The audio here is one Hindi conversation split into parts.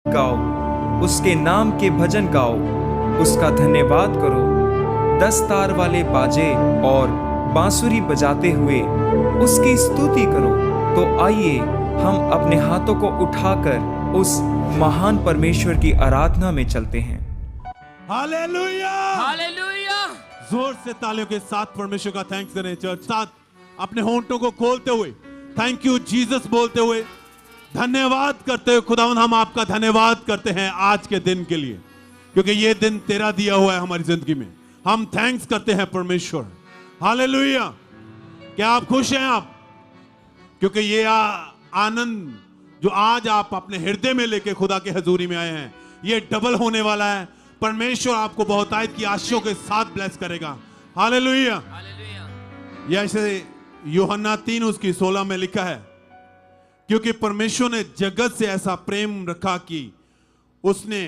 गाओ, उसके नाम के भजन गाओ, उसका धन्यवाद करो। 10 तार वाले बाजे और बांसुरी बजाते हुए उसकी स्तुति करो। तो आइए हम अपने हाथों को उठाकर उस महान परमेश्वर की आराधना में चलते हैं। हालेलुया! हालेलुया! जोर से तालियों के साथ परमेश्वर का थैंक्स करें चर्च। साथ अपने होंठों को खोलते हुए थैंक यू जीसस बोलते हुए धन्यवाद करते हुए, खुदावंद हम आपका धन्यवाद करते हैं आज के दिन के लिए, क्योंकि ये दिन तेरा दिया हुआ है हमारी जिंदगी में। हम थैंक्स करते हैं परमेश्वर। हालेलुया! क्या आप खुश हैं आप? क्योंकि ये आनंद जो आज आप अपने हृदय में लेके खुदा के हजूरी में आए हैं, ये डबल होने वाला है। परमेश्वर आपको बहुतायत की आशीषों के साथ ब्लेस करेगा। हालेलुया! हालेलुया! ऐसे यूहन्ना 3 उसकी 16 में लिखा है, क्योंकि परमेश्वर ने जगत से ऐसा प्रेम रखा कि उसने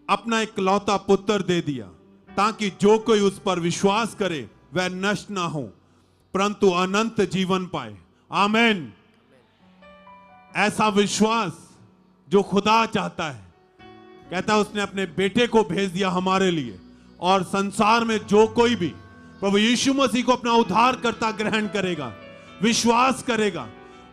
अपना इकलौता पुत्र दे दिया, ताकि जो कोई उस पर विश्वास करे वह नष्ट ना हो परंतु अनंत जीवन पाए। आमीन। ऐसा विश्वास जो खुदा चाहता है, कहता है उसने अपने बेटे को भेज दिया हमारे लिए, और संसार में जो कोई भी प्रभु यीशु मसीह को अपना उद्धारकर्ता ग्रहण करेगा, विश्वास करेगा,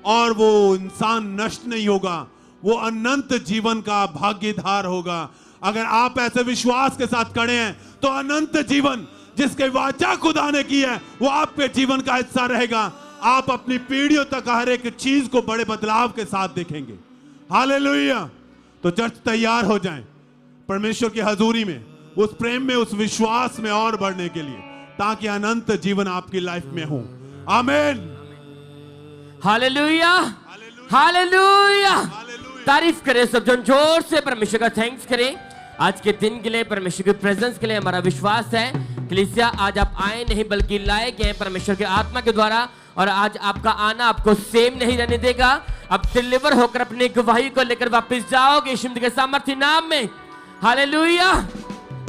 और वो इंसान नष्ट नहीं होगा, वो अनंत जीवन का भागीदार होगा। अगर आप ऐसे विश्वास के साथ खड़े हैं तो अनंत जीवन जिसके वाचा खुदा ने की है वो आपके जीवन का हिस्सा रहेगा। आप अपनी पीढ़ियों तक हर एक चीज को बड़े बदलाव के साथ देखेंगे। हालेलुया! तो चर्च तैयार हो जाएं परमेश्वर की हजूरी में, उस प्रेम में, उस विश्वास में और बढ़ने के लिए, ताकि अनंत जीवन आपकी लाइफ में हो। आमीन। हालेलुया! हालेलुया! तारीफ करें सब जन, जोर से परमेश्वर का थैंक्स करें आज के दिन के लिए, परमेश्वर की प्रेजेंस के लिए। हमारा विश्वास है कलीसिया आज आप आए नहीं बल्कि लाए गए परमेश्वर के आत्मा के द्वारा, और आज आपका आना आपको सेम नहीं रहने देगा। अब डिलीवर होकर अपनी गवाही को लेकर वापस जाओगे यीशु मसीह के सामर्थ्य नाम में। हालेलुया!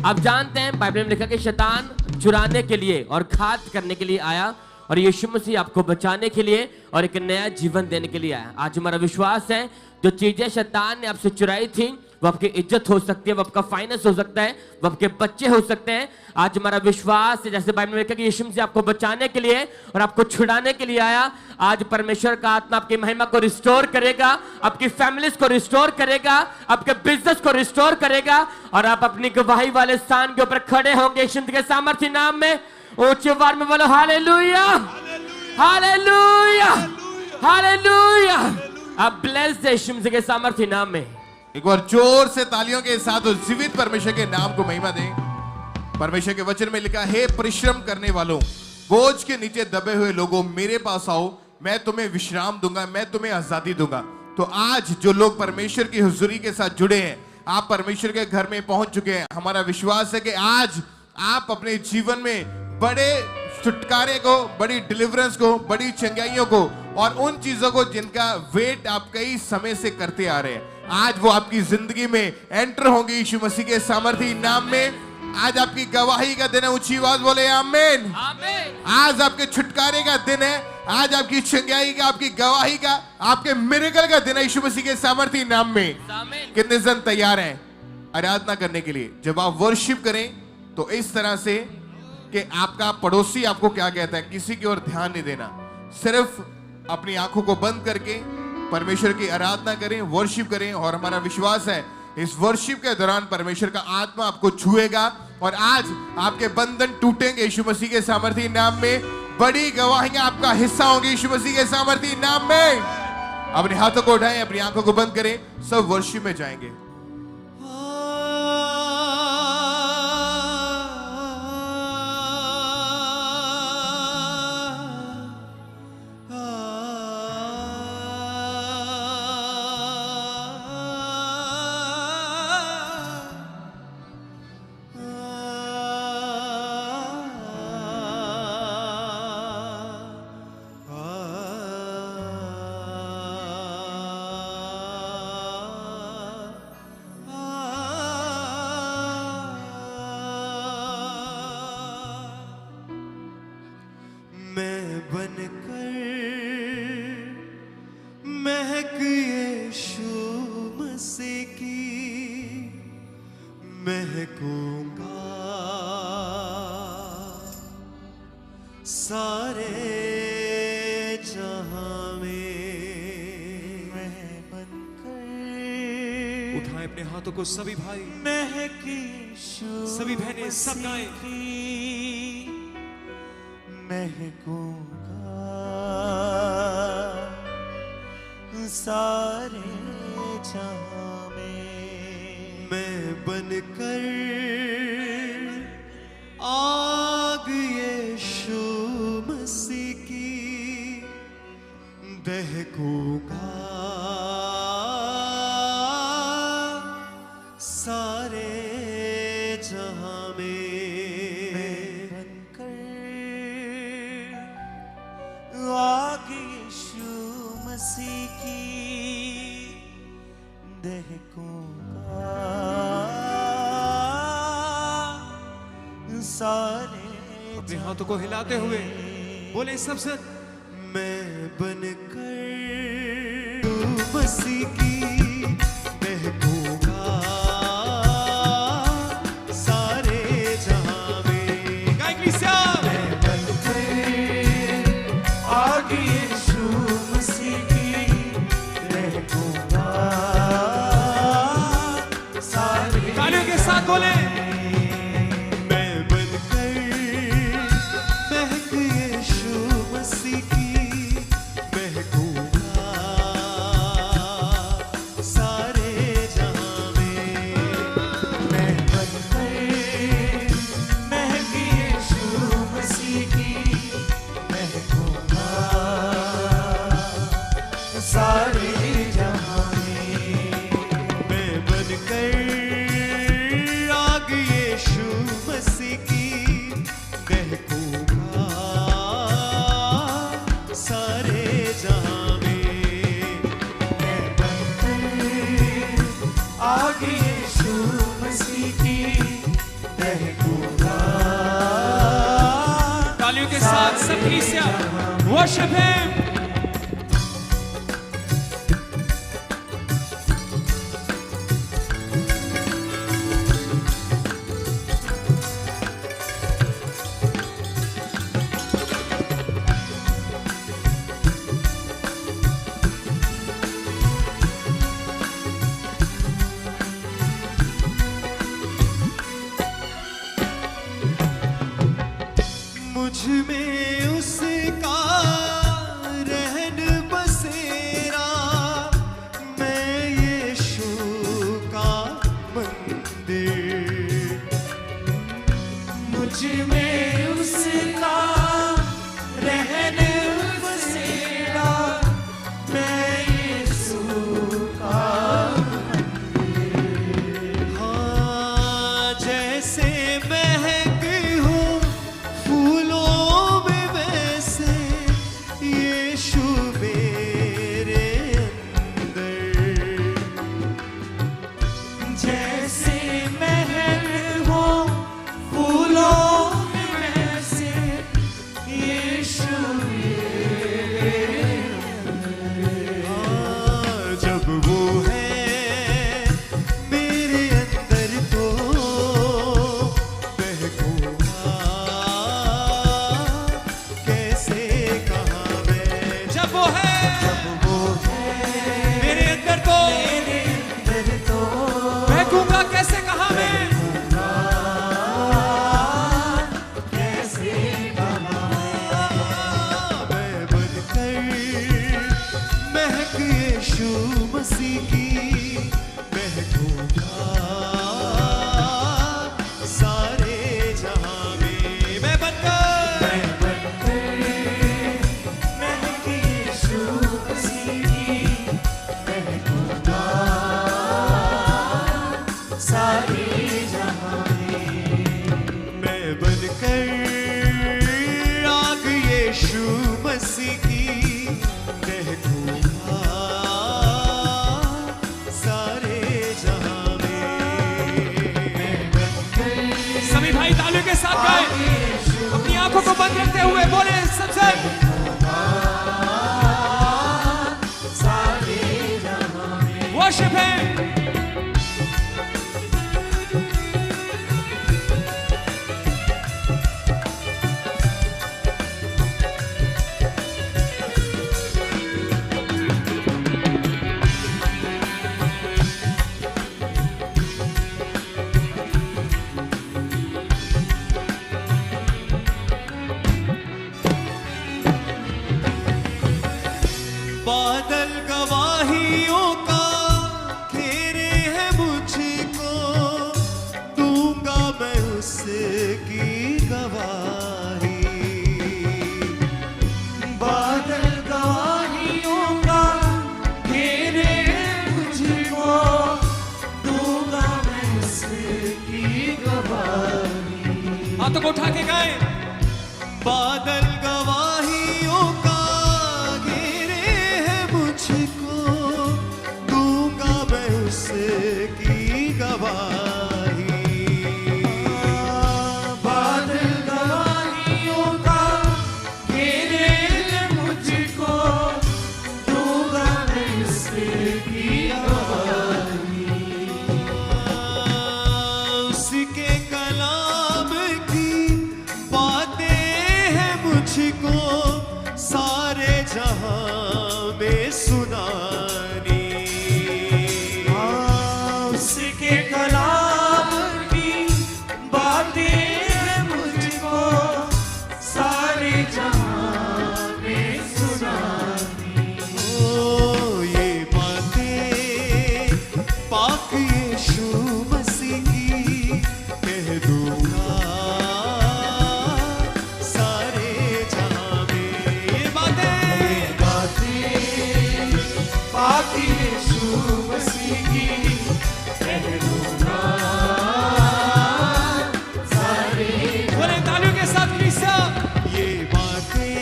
आप जानते हैं बाइबल में लिखा कि शैतान चुराने के लिए और घात करने के लिए आया, और यीशु मसीह आपको बचाने के लिए और एक नया जीवन देने के लिए आया। आज हमारा विश्वास है जो चीजें शैतान ने आपसे चुराई थी, वो आपकी इज्जत हो सकती है, वो आपका फाइनेंस हो सकता है, वो आपके बच्चे हो सकते हैं। आज हमारा विश्वास है जैसे बाइबल में लिखा कि यीशु मसीह आपको बचाने के लिए और आपको छुड़ाने के लिए आया। आज परमेश्वर का आत्मा आपकी महिमा को रिस्टोर करेगा, आपकी फैमिलीज को रिस्टोर करेगा, आपके बिजनेस को रिस्टोर करेगा, और आप अपनी गवाही वाले स्थान के ऊपर खड़े होंगे यीशु मसीह के सामर्थ्य नाम में। ऊंचे आवाज में बोलो हालेलुया! हालेलुया! हालेलुया! आप ब्लेस्ड यीशु मसीह के सामर्थ्य नाम में। एक बार जोर से तालियों के साथ उस जीवित परमेश्वर के नाम को महिमा दें। परमेश्वर के वचन में लिखा है, परिश्रम करने वालों, बोझ के नीचे दबे हुए लोगों, मेरे पास आओ, मैं तुम्हें विश्राम दूंगा, मैं तुम्हें आजादी दूंगा। तो आज जो लोग परमेश्वर की हुजूरी के साथ जुड़े हैं, आप परमेश्वर के घर में पहुंच चुके हैं। हमारा विश्वास है कि आज आप अपने जीवन में बड़े छुटकारे को, बड़ी डिलीवरेंस को, बड़ी चंगाइयों को, और उन चीजों को जिनका वेट आप कई समय से करते आ रहे हैं, आज वो आपकी जिंदगी में एंटर होंगे यीशु मसीह के सामर्थ्य नाम में। आज आपकी गवाही का दिन है, ऊंची आवाज बोले आमीन। आमीन। आज आपके छुटकारे का दिन है, आज आपकी चंगाई का, आपकी गवाही का, आपके मिरेकल का दिन है यीशु मसीह के सामर्थ्य नाम में। आमीन। कितने जन तैयार हैं आराधना करने के लिए? जब आप वर्शिप करें तो इस तरह से कि आपका पड़ोसी आपको क्या कहता है, किसी की ओर ध्यान नहीं देना, सिर्फ अपनी आंखों को बंद करके परमेश्वर की आराधना करें, वर्शिप करें। और हमारा विश्वास है इस वर्शिप के दौरान परमेश्वर का आत्मा आपको छुएगा, और आज आपके बंधन टूटेंगे यीशु मसीह के सामर्थ्य नाम में। बड़ी गवाहियां आपका हिस्सा होंगी यीशु मसीह के सामर्थ्य नाम में। अपने हाथों को उठाएं, अपनी आंखों को बंद करें, सब वर्शिप में जाएंगे। महक यीशु मसीह की महकूंगा सारे जहां में मैं बनकर। उठाएं अपने हाथों को सभी भाई, महकी सभी बहनें, सब गाएं। महकूंगा सारे जहां में मैं बनकर आग यीशु मसीह की दहकूंगा सारे जहां में बनकर आग यीशु मसीह की दहकूंगा सारे। अपने हाथों को हिलाते हुए बोले सब सच, मैं बनकर मसीह की महकूंगा सारे जहां में। गाइस क्रिस्टिया, मैं बनकर आग यीशु मसीह की महकूंगा सारे। तालियों के साथ बोले, worship him. मुझ में उसका रहन बसेरा, मैं यीशु का मंदिर। मुझ में उसका रहन बसेरा, मैं यीशु का मंदिर। हाँ, जैसे महक हूँ फूलों में, वैसे यीशु मेरे अंदर। जैसे महल हो फूलों में, वैसे यीशु मेरे अंदर। जब वो है मेरे अंदर तो महकूंगा कैसे कहाँ मैं। जब वो है मेरे अंदर तो महकूंगा कैसे कहा मैं। कैसे कहाँ मैं बनकर महक यीशु मसीह की महकूंगा सारे जहां में। मैं बनकर महक यीशु मसीह की महकूंगा सारे जहां में। मैं बनकर आग यीशु मसीह की महकूंगा सारे जहां में। सभी भाई तालियों के साथ गाएं, अपनी आंखों को बंद रखते हुए बोले सबसे, worship him. उसकी गवाही। बादल गवाहियों का घेरे मुझको, दूंगा मैं उसकी गवाही। हाथों को उठा के गाएं। बादल गवाहियों का घेरे है मुझको, दूंगा मैं उसकी गवाही। बादल गवाहियों का घेरे है मुझको, दूंगा मैं उसकी गवाही। उसके कलाम की बातें हैं मुझको सारे जहां में सुनानी। उसके कलाम की बातें हैं मुझको सारे जहां में सुनानी। ओ ये बातें पाक यीशु मसीह की कह दूंगा सारे जहां में। ये बातें पाक यीशु मसीह की कह दूंगा सारे। बोले तालियों के साथ कलीसिया। ये बातें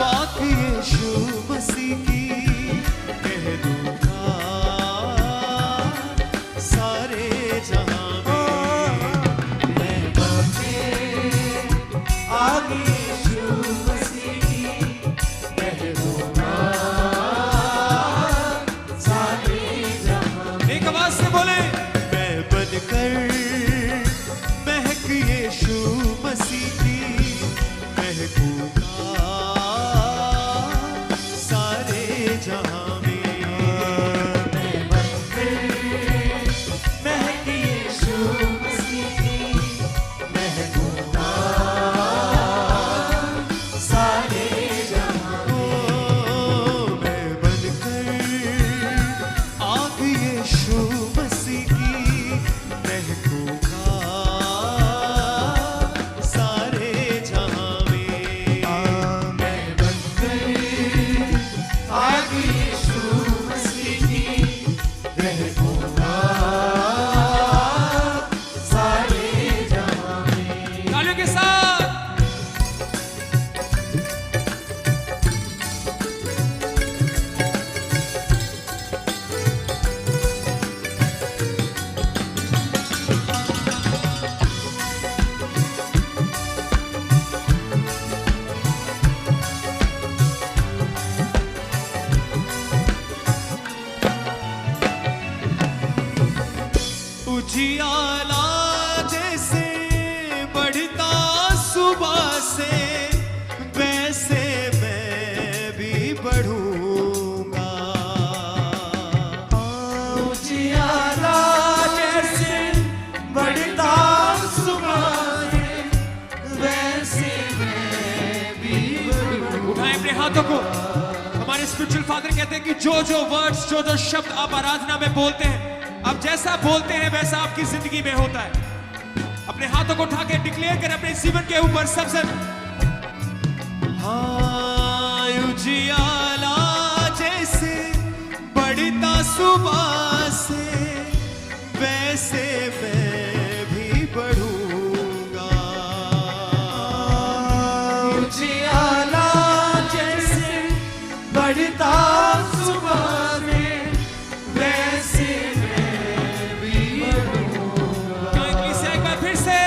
पाक यीशु मसीह की कह दूंगा सारे जहां में। मैं बातें आगे यीशु मसीह की कह दूंगा सारे जहां में। एक आवाज से बोले। मैं बनकर महक यीशु मसीह की महकूंगा सारे जहां में। मैं बनकर महक यीशु मसीह की महकूंगा सारे जहां में। मैं बनकर आग यीशु मसीह की महकूंगा सारे जहां में। मैं बनकर आग यीशु मसीह की महकूंगा सारे जहां में। तालियों के साथ। उजियाला जैसे बढ़ता सुबह से, वैसे मैं भी बढ़ूंगा। उजियाला जैसे बढ़ता सुबह से, वैसे मैं भी बढ़ूंगा। उठाएं अपने हाथों को। हमारे स्पिरिचुअल फादर कहते हैं कि जो वर्ड्स जो शब्द आप आराधना में बोलते हैं, आप जैसा बोलते हैं वैसा आपकी जिंदगी में होता है। अपने हाथों को उठा के डिक्लेयर करें अपने जीवन के ऊपर सबसे। हाँ, उजियाला जैसे बढ़ता सुबह से, वैसे मैं भी बढ़ूंगा। उजियाला जैसे बढ़ता सुबह से, वैसे मैं भी बढ़ूंगा। एक बार फिर से।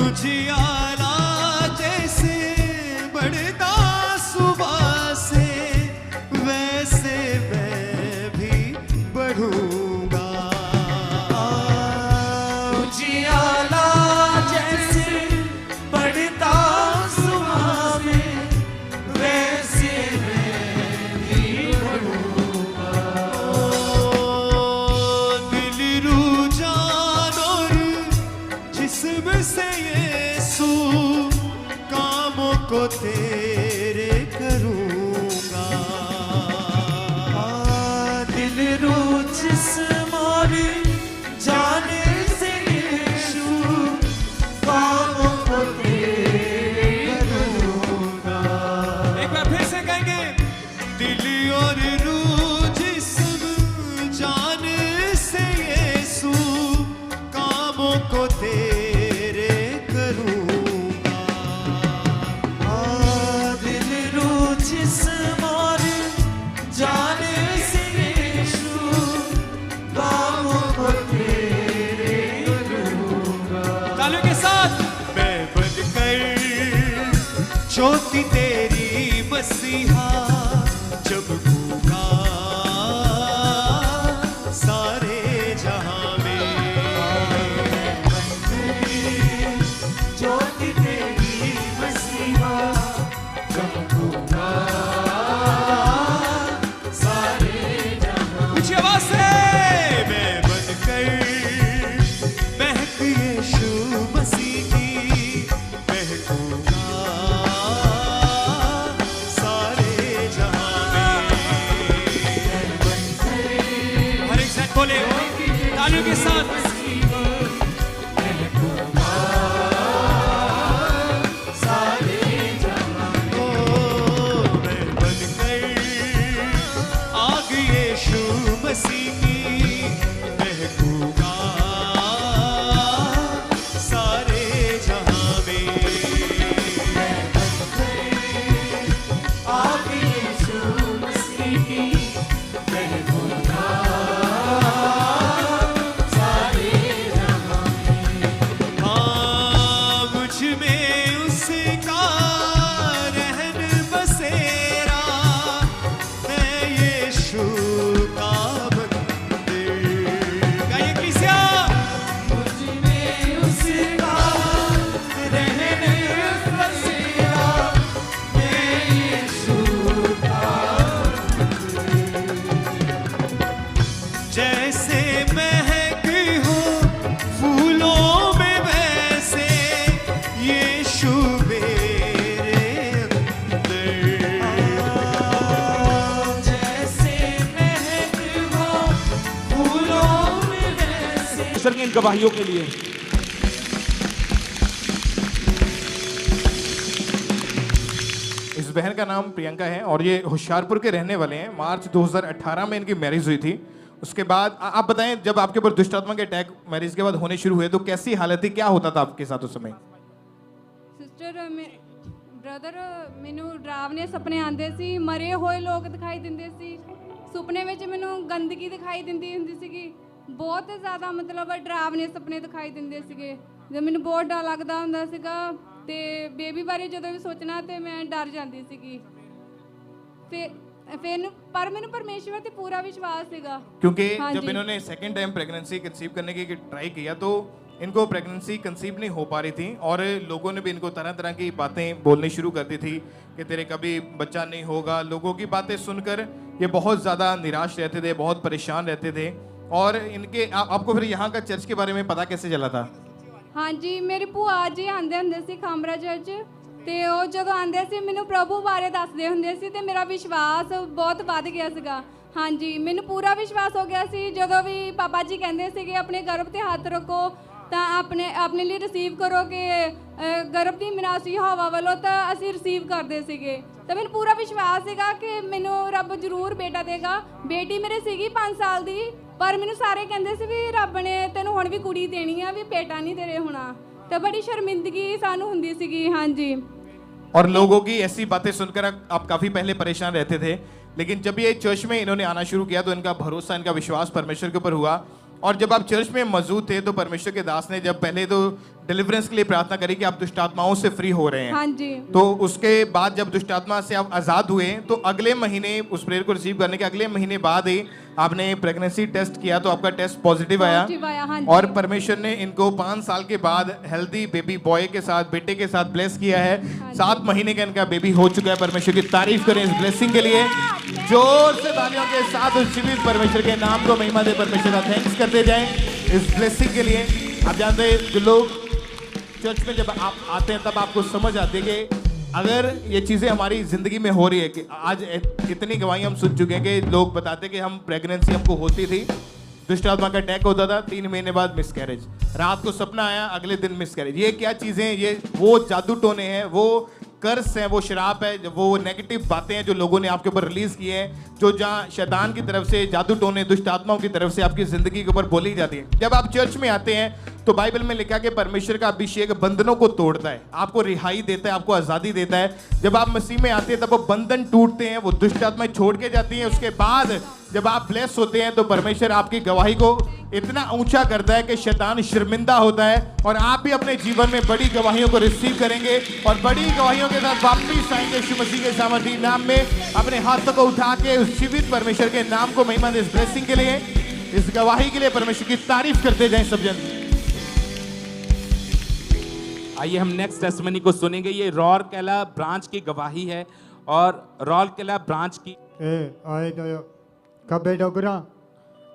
उजियाला जैसे बढ़ता सुबह से, वैसे मैं भी सारे जहां में ज्योति तेरी मसीहा चमकूंगा सारे जहां। ऊंची आवाज से मैं बनकर महक यीशु मसीह की महकूंगा सारे जहां में। हर एक साथ बोले तालियों के साथ मसीह की महकूंगा सारे जहां में। आप यीशु मसीह की महकूंगा सारे जहां में। हाँ मुझ में उसका रहन बसेरा मैं यीशु जैसे महकी हूँ फूलों में वैसे यीशु मेरे अंदर। जैसे महकी हूँ फूलों में वैसे। सर इन गवाहियों के लिए इस बहन का नाम प्रियंका है और ये होशियारपुर के रहने वाले हैं। मार्च 2018 में इनकी मैरिज हुई थी। उसके बाद आप बताएं, जब आपके ऊपर दुष्ट आत्मा के अटैक मैरिज के बाद होने शुरू हुए तो कैसी हालत थी, क्या होता था आपके साथ उस समय? ਸਿਸਟਰ ਬ੍ਰਦਰ ਮੈਨੂੰ ਡਰਾਵਨੇ ਸੁਪਨੇ ਆਉਂਦੇ ਸੀ, ਮਰੇ ਹੋਏ ਲੋਕ ਦਿਖਾਈ ਦਿੰਦੇ ਸੀ। ਸੁਪਨੇ ਵਿੱਚ ਮੈਨੂੰ ਗੰਦਗੀ ਦਿਖਾਈ ਦਿੰਦੀ ਹੁੰਦੀ ਸੀਗੀ। ਬਹੁਤ ਜ਼ਿਆਦਾ ਮਤਲਬ ਡਰਾਵਨੇ ਸੁਪਨੇ ਦਿਖਾਈ ਦਿੰਦੇ ਸੀਗੇ। ਜਦ ਮੈਨੂੰ ਬਹੁਤ ਡਰ ਲੱਗਦਾ ਹੁੰਦਾ ਸੀਗਾ ਤੇ ਬੇਬੀ ਬਾਰੇ ਜਦੋਂ ਵੀ ਸੋਚਣਾ ਤੇ ਮੈਂ ਡਰ ਜਾਂਦੀ ਸੀਗੀ। पर मैंने परमेश्वर पे पूरा विश्वास सीगा क्योंकि जब इन्होंने सेकंड टाइम प्रेगनेंसी कंसीव करने की ट्राई किया तो इनको प्रेगनेंसी कंसीव नहीं हो पा रही थी और लोगों ने भी इनको तरह तरह की बातें बोलनी शुरू कर दी थी कि तेरे कभी बच्चा नहीं होगा। लोगों की बातें सुनकर ये बहुत ज़्यादा निराश रहते थे, बहुत परेशान रहते थे। और इनके आपको फिर यहाँ का चर्च के बारे में पता कैसे चला था? हाँ जी, मेरी भूआ जी आंदे हुंदे सी खामरा चर्च ਤੇ ਉਹ ਜਦੋਂ ਆਂਦੇ ਸੀ ਮੈਨੂੰ ਪ੍ਰਭੂ ਬਾਰੇ ਦੱਸਦੇ ਹੁੰਦੇ ਸੀ ਤੇ ਮੇਰਾ ਵਿਸ਼ਵਾਸ ਬਹੁਤ ਵੱਧ ਗਿਆ ਸੀਗਾ। ਹਾਂਜੀ ਮੈਨੂੰ ਪੂਰਾ ਵਿਸ਼ਵਾਸ ਹੋ ਗਿਆ ਸੀ। ਜਦੋਂ ਵੀ ਪਾਪਾ ਜੀ ਕਹਿੰਦੇ ਸੀਗੇ ਆਪਣੇ ਗਰਭ ਤੇ ਹੱਥ ਰੱਖੋ ਤਾਂ ਆਪਣੇ ਲਈ ਰਿਸੀਵ ਕਰੋ ਕਿ ਗਰਭ ਦੀ ਮਿਨਾਸੀ ਹਵਾ ਵੱਲੋਂ ਤਾਂ ਅਸੀਂ ਰਿਸੀਵ ਕਰਦੇ ਸੀਗੇ। ਤਾਂ ਮੈਨੂੰ ਪੂਰਾ ਵਿਸ਼ਵਾਸ ਸੀਗਾ ਕਿ ਮੈਨੂੰ ਰੱਬ ਜ਼ਰੂਰ ਬੇਟਾ ਦੇਗਾ। ਬੇਟੀ ਮੇਰੇ ਸੀਗੀ 5 ਸਾਲ ਦੀ, ਪਰ ਮੈਨੂੰ ਸਾਰੇ ਕਹਿੰਦੇ ਸੀ ਵੀ ਰੱਬ ਨੇ ਤੈਨੂੰ ਹੁਣ ਵੀ ਕੁੜੀ ਦੇਣੀ ਆ, ਵੀ ਬੇਟਾ ਨਹੀਂ ਤੇਰੇ ਹੋਣਾ। ਤਾਂ ਬੜੀ ਸ਼ਰਮਿੰਦਗੀ ਸਾਨੂੰ ਹੁੰਦੀ ਸੀਗੀ। ਹਾਂਜੀ और लोगों की ऐसी बातें सुनकर आप काफी पहले परेशान रहते थे, लेकिन जब ये चर्च में इन्होंने आना शुरू किया तो इनका भरोसा, इनका विश्वास परमेश्वर के ऊपर हुआ। और जब आप चर्च में मौजूद थे तो परमेश्वर के दास ने जब पहले तो डिलीवरेंस के लिए प्रार्थना करी कि आप दुष्ट आत्माओं से फ्री हो रहे हैं। हाँ जी। तो उसके बाद जब दुष्ट आत्मा से आप आजाद हुए तो अगले महीने उस प्रेयर को रिसीव करने के अगले महीने बाद ही आपने प्रेगनेंसी टेस्ट किया तो आपका टेस्ट पॉजिटिव आया। हाँ जी। और परमेश्वर ने इनको 5 साल के बाद हेल्दी बेबी बॉय के साथ, बेटे के साथ ब्लेस किया है। 7 महीने का इनका बेबी हो चुका है। परमेश्वर की तारीफ करें इस ब्लेसिंग के लिए। जोर से तालियों के साथ उस जीवित परमेश्वर के नाम को महिमा दे, परमेश्वर का थैंक्स करते जाएं इस ब्लेसिंग के लिए। आप जानते हैं जो लोग चर्च में जब आप आते हैं तब आपको समझ आती है कि अगर ये चीज़ें हमारी ज़िंदगी में हो रही है कि आज इतनी गवाही हम सुन चुके हैं कि लोग बताते कि हम प्रेगनेंसी हमको होती थी, दुष्ट आत्मा का अटैक होता था, 3 महीने बाद मिसकैरेज, रात को सपना आया, अगले दिन मिसकैरेज। ये क्या चीज़ें, ये वो जादू टोने हैं, वो कर्स हैं, वो शराब है, वो नेगेटिव बातें हैं जो लोगों ने आपके ऊपर रिलीज किए हैं, जो जहाँ शैतान की तरफ से, जादू टोने, दुष्ट आत्माओं की तरफ से आपकी जिंदगी के ऊपर बोली जाती है। जब आप चर्च में आते हैं तो बाइबल में लिखा कि परमेश्वर का अभिषेक बंधनों को तोड़ता है, आपको रिहाई देता है, आपको आज़ादी देता है। जब आप मसीह में आते हैं तब वो बंधन टूटते हैं, वो दुष्ट आत्माएं छोड़ के जाती हैं। उसके बाद जब आप ब्लेस होते हैं तो परमेश्वर आपकी गवाही को इतना ऊंचा करता है कि शैतान शर्मिंदा होता है, और आप भी अपने जीवन में बड़ी गवाहियों को रिसीव करेंगे और बड़ी गवाहियों के साथ वापस आएंगे यीशु मसीह के सामर्थी नाम में। अपने हाथों को उठा के उस जीवित परमेश्वर के नाम को महिमा दे इस ब्लेसिंग के लिए। इस गवाही के लिए परमेश्वर की तारीफ करते जाएं सब जन। आइए हम नेक्स्ट टेस्टिमनी को सुनेंगे। ये रौरकेला ब्रांच की गवाही है और रौरकेला ब्रांच की आए तो कबे डोगरा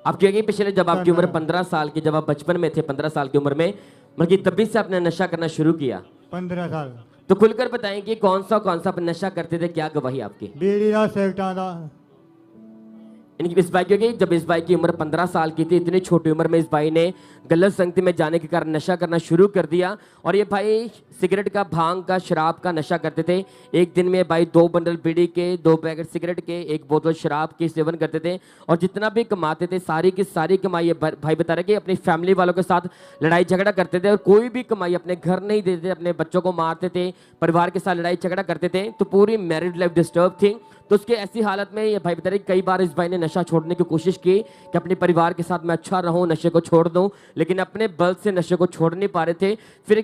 आप कहेंगे पिछले जब आपकी उम्र 15 साल की, जब आप बचपन में थे 15 साल की उम्र में, मतलब तभी से आपने नशा करना शुरू किया। 15 साल तो खुलकर बताएं कि कौन सा आप नशा करते थे, क्या गवाही आपकी। बीड़ी दा सेवटा दा इनकी इस भाई की जब इस भाई की उम्र 15 साल की थी, इतनी छोटी उम्र में इस भाई ने गलत संगति में जाने के कारण नशा करना शुरू कर दिया। और ये भाई सिगरेट का, भांग का, शराब का नशा करते थे। एक दिन में भाई 2 बंडल बीड़ी के, 2 पैकेट सिगरेट के, 1 बोतल शराब के सेवन करते थे। और जितना भी कमाते थे सारी की सारी कमाई ये भाई बता रहे कि अपनी फैमिली वालों के साथ लड़ाई झगड़ा करते थे और कोई भी कमाई अपने घर नहीं देते थे, अपने बच्चों को मारते थे, परिवार के साथ लड़ाई झगड़ा करते थे। तो पूरी मैरिड लाइफ डिस्टर्ब थी। तो उसके ऐसी हालत में ये भाई बता रहे कई बार इस भाई ने नशा छोड़ने की कोशिश की कि अपने परिवार के साथ मैं अच्छा रहूं, नशे को छोड़ दूं, लेकिन अपने बल से नशे को छोड़ नहीं पा रहे थे। फिर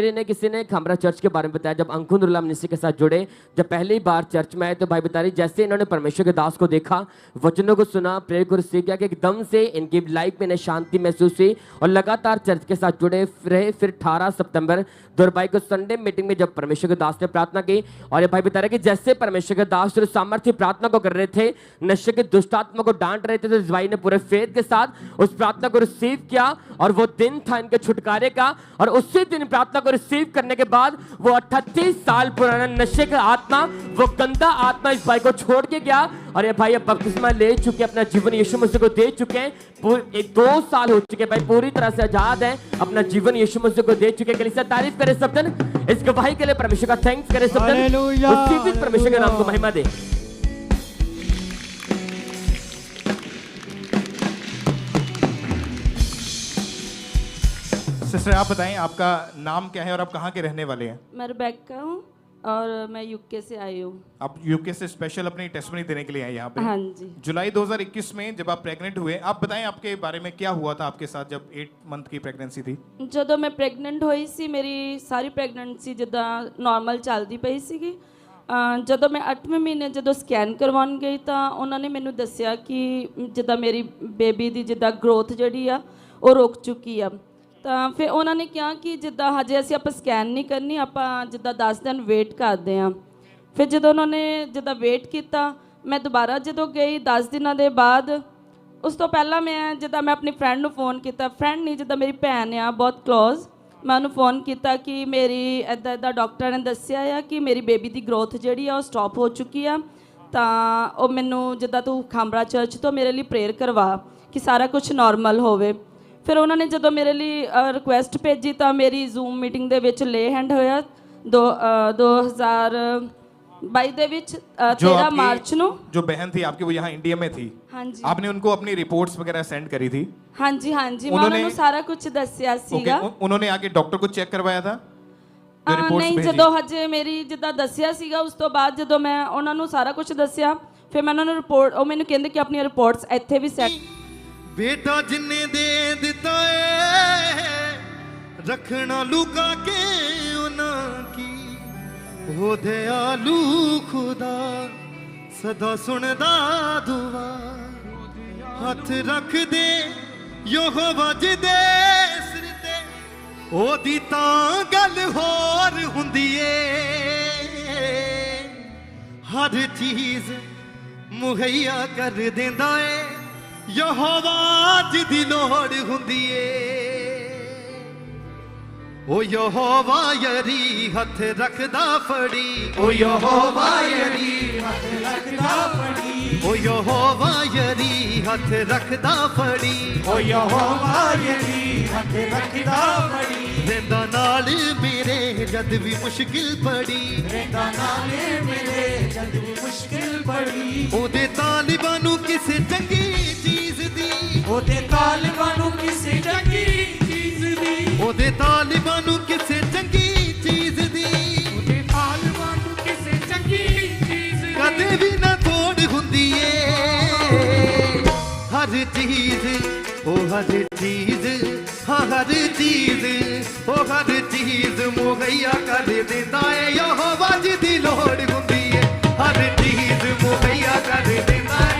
इन्हें किसी ने खामरा चर्च के बारे में बताया। जब अंकुर मिनिस्ट्री के साथ जुड़े, जब पहली बार चर्च में आए तो भाई बता रही जैसे इन्होंने परमेश्वर के दास को देखा, वचनों को सुना, प्रेयर को रिसीव किया कि एकदम से इनकी लाइफ में इन्हें शांति महसूस हुई और लगातार चर्च के साथ जुड़े रहे। फिर 18 सितंबर 2022 को संडे मीटिंग में जब परमेश्वर के दास ने प्रार्थना की और ये भाई बता रहे कि जैसे परमेश्वर के दास जो सामर्थ्य प्रार्थना को कर रहे थे, नशे के दुष्ट आत्मा को डांट रहे थे, तो इस भाई ने पूरे फेथ के साथ उस प्रार्थना को रिसीव किया और वो दिन था इनके छुटकारे का। और उसी दिन प्रार्थना को रिसीव करने के बाद वो 38 साल पुराना नशे का आत्मा, वो गंदा आत्मा इस भाई को छोड़ के गया। और ये भाई अब बपतिस्मा ले चुके, अपना जीवन यीशु मसीह को दे चुके हैं। 2 साल हो चुके भाई, पूरी तरह से आजाद है, अपना जीवन यीशु मसीह को दे चुके। कलीसिया तारीफ करे सब जन, इस गवाही के लिए परमेश्वर का थैंक्स करे सब जन। हालेलुया, उसी दिन परमेश्वर के नाम को महिमा दे। सिस्टर आप बताएं आपका नाम क्या है और आप कहाँ के रहने वाले हैं? मैं रिबेका हूँ और मैं यूके से आई हूँ। आप यूके से स्पेशल अपनी टेस्टमनी देने के लिए आए यहाँ पे? हाँ जी। जुलाई 2021 में जब आप प्रेग्नेंट हुए, आप बताएं आपके बारे में क्या हुआ था आपके साथ जब 8 मंथ की प्रेगनेंसी थी? ਜਦੋਂ ਮੈਂ ਪ੍ਰੈਗਨੈਂਟ ਹੋਈ ਸੀ, ਮੇਰੀ ਸਾਰੀ ਪ੍ਰੈਗਨੈਂਸੀ ਜਿੱਦਾਂ ਨਾਰਮਲ ਚੱਲਦੀ ਪਈ ਸੀਗੀ। ਜਦੋਂ ਮੈਂ 8ਵੇਂ ਮਹੀਨੇ ਜਦੋਂ ਸਕੈਨ ਕਰਵਾਉਣ ਗਈ ਤਾਂ ਉਹਨਾਂ ਨੇ ਮੈਨੂੰ ਦੱਸਿਆ ਕਿ ਜਿੱਦਾਂ ਮੇਰੀ ਬੇਬੀ ਦੀ ਜਿੱਦਾਂ ਗਰੋਥ ਜਿਹੜੀ ਆ ਉਹ ਰੁਕ ਚੁੱਕੀ ਆ। ਤਾਂ ਫਿਰ ਉਹਨਾਂ ਨੇ ਕਿਹਾ ਕਿ ਜਿੱਦਾਂ ਹਜੇ ਅਸੀਂ ਆਪਾਂ ਸਕੈਨ ਨਹੀਂ ਕਰਨੀ, ਆਪਾਂ ਜਿੱਦਾਂ 10 ਦਿਨ ਵੇਟ ਕਰਦੇ ਹਾਂ। ਫਿਰ ਜਦੋਂ ਉਹਨਾਂ ਨੇ ਜਿੱਦਾਂ ਵੇਟ ਕੀਤਾ, ਮੈਂ ਦੁਬਾਰਾ ਜਦੋਂ ਗਈ 10 ਦਿਨਾਂ ਦੇ ਬਾਅਦ, ਉਸ ਤੋਂ ਪਹਿਲਾਂ ਮੈਂ ਜਿੱਦਾਂ ਮੈਂ ਆਪਣੀ ਫਰੈਂਡ ਨੂੰ ਫੋਨ ਕੀਤਾ, ਫਰੈਂਡ ਨਹੀਂ ਜਿੱਦਾਂ ਮੇਰੀ ਭੈਣ ਆ ਬਹੁਤ ਕਲੋਜ਼, ਮੈਂ ਉਹਨੂੰ ਫੋਨ ਕੀਤਾ ਕਿ ਮੇਰੀ ਇੱਦਾਂ ਡਾਕਟਰ ਨੇ ਦੱਸਿਆ ਆ ਕਿ ਮੇਰੀ ਬੇਬੀ ਦੀ ਗਰੋਥ ਜਿਹੜੀ ਆ ਉਹ ਸਟਾਪ ਹੋ ਚੁੱਕੀ ਆ। ਤਾਂ ਉਹ ਮੈਨੂੰ ਜਿੱਦਾਂ ਤੂੰ ਖਾਮਰਾ ਚਰਚ ਤੋਂ ਮੇਰੇ ਲਈ ਪ੍ਰੇਅਰ ਕਰਵਾ ਕਿ ਸਾਰਾ ਕੁਝ ਨਾਰਮਲ ਹੋਵੇ। ਫਿਰ ਉਹਨਾਂ ਨੇ ਜਦੋਂ ਮੇਰੇ ਲਈ ਰਿਕੁਐਸਟ ਭੇਜੀ ਤਾਂ ਮੇਰੀ ਜ਼ੂਮ ਮੀਟਿੰਗ ਦੇ ਵਿੱਚ ਲੇ ਹੈਂਡ ਹੋਇਆ 2022 ਦੇ ਵਿੱਚ 13 ਮਾਰਚ ਨੂੰ। जो बहन थी आपकी वो यहाँ इंडिया में थी, हाँ जी। आपने उनको अपनी रिपोर्ट्स वगैरह सेंड करी थी? हाँ जी हाँ जी, मैं ਉਹਨਾਂ ਨੂੰ ਸਾਰਾ ਕੁਝ ਦੱਸਿਆ ਸੀਗਾ। उन्होंने आके डॉक्टर को चेक करवाया था? जो रिपोर्ट्स ਨਹੀਂ, भेजी? ਜਦੋਂ ਹਜੇ ਮੇਰੀ ਜਿੱਦਾਂ ਦੱਸਿਆ ਸੀਗਾ, ਉਸ ਤੋਂ ਬਾਅਦ ਜਦੋਂ ਮੈਂ ਉਹਨਾਂ ਨੂੰ ਸਾਰਾ ਕੁਝ ਦੱਸਿਆ, ਫਿਰ ਮੈਂ ਉਹਨਾਂ ਨੂੰ ਰਿਪੋਰਟ, ਉਹ ਮੈਨੂੰ ਕਹਿੰਦੇ ਕਿ ਆਪਣੀਆਂ ਰਿਪੋਰਟਸ ਇੱਥੇ ਵੀ ਸੈੱਟ। बेटा जिन्ने दे दिता है रखना लुका के उना की, हो दयालु खुदा सदा सुनदा दुआ, हथ रख दे यहोवा जी दे सिर ते, ओदी तां गल होर हुंदी ए, हर चीज मुहैया कर देंदा ए, यहोवा जिदी लोड़ हुंदी ए। ओ यहोवा यरी हथ रखदा फड़ी, ओ यहोवा यरी हथ रखदा फड़ी, ओ यहोवा यरी हथ रखदा फड़ी, ओ यहोवा यरी हथ रखदा फड़ी, रेंदा नाल मेरे जद भी मुश्किल पड़ी, रेंदा नाल मेरे जद भी मुश्किल पड़ी, ओदे तालिबानू किसे चंगी चीज दी, ओदे तालिबानू किसे चंगी चीज दी, ओदे तालिबानू किसे चंगी चीज दी, ओदे तालिबानू किसे चंगी चीज दी, कदे भी ना थोड़ हुंदी ए, हर चीज ओ हर चीज, हाँ हर चीज ओ हर चीज मुहैया कर देंदा है, यहोवा जी दी लोड़ हुंदी है, हर चीज मुहैया कर देंदा है,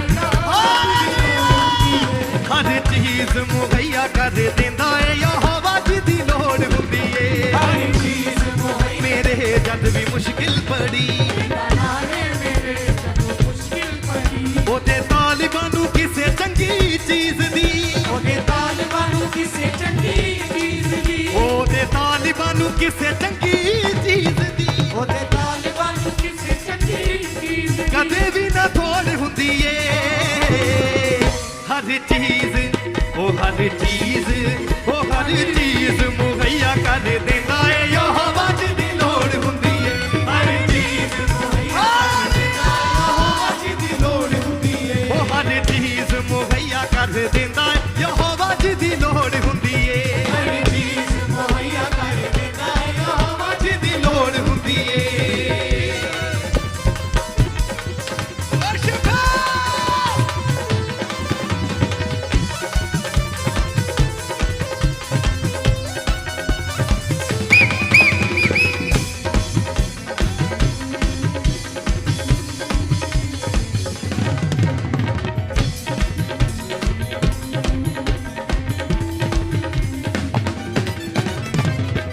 हर चीज मुहैया कर देंदा है यहोवा जिदी लोड़ हुंदी है हर चीज मुहैया मेरे जद भी मुश्किल पड़ी ओदे तालिबां नू किसे चंगी चीज दी ओदे तालिबां नू किसे चंगी चीज दी ओदे तालिबां नू किसे चंगी चीज दी ओदे तालिबां नू किसे चंगी चीज दी कदे भी ना थोड़ हुंदी ए हर चीज ओ हर चीज ओ हर चीज मुहैया कर देंदा है यहोवा जिदी लोड़ हुंदी है हर चीज मुहैया यहोवा जिदी लोड़ हुंदी है ओ हर चीज मुहैया कर देंदा है यहोवा जिदी लोड़ हुंदी है हर चीज मुहैया कर देंदा है यहोवा जिदी लोड़ हुंदी है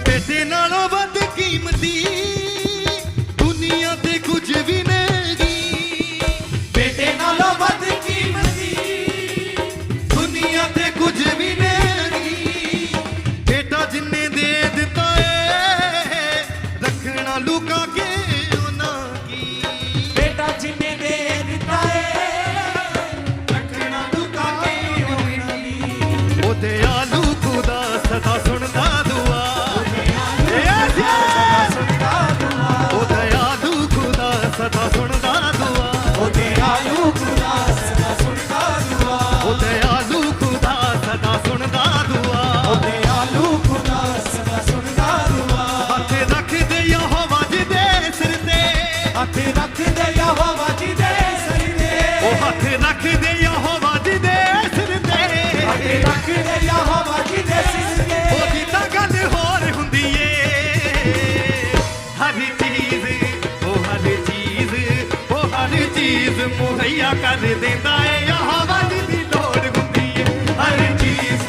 बेटे नालों वध कीमती दुनिया ते कुछ भी नहीं बेटे नालों वध कीमती दुनिया ते कुछ भी नहीं बेटा जिन्ने दे दिता है रखना लुका के ओना की बेटा जिन्ने दे दिता है रखना लुका के ओना की ओ दयालु खुदा सदा सुनदा दुआ ओ दयालु खुदा सदा सुनदा दुआ ओ दयालु खुदा सदा सुनदा दुआ ओ दयालु खुदा सदा सुनदा दुआ ओ दयालु खुदा सदा सुनदा दुआ हथ रख दे यहोवा जी दे सिर ते हथ रख दे यहोवा जी दे सिर ते ओ हथ रख दे यहोवा जी दे सिर ते हथ रख दे यहोवा जी दे सिर ते ओ जिदा गल होर हुंदी ए हर चीज ओ हर चीज ओ हर चीज मुहैया कर देंदा है यहोवा जी दी लोड़ हुंदी है हर चीज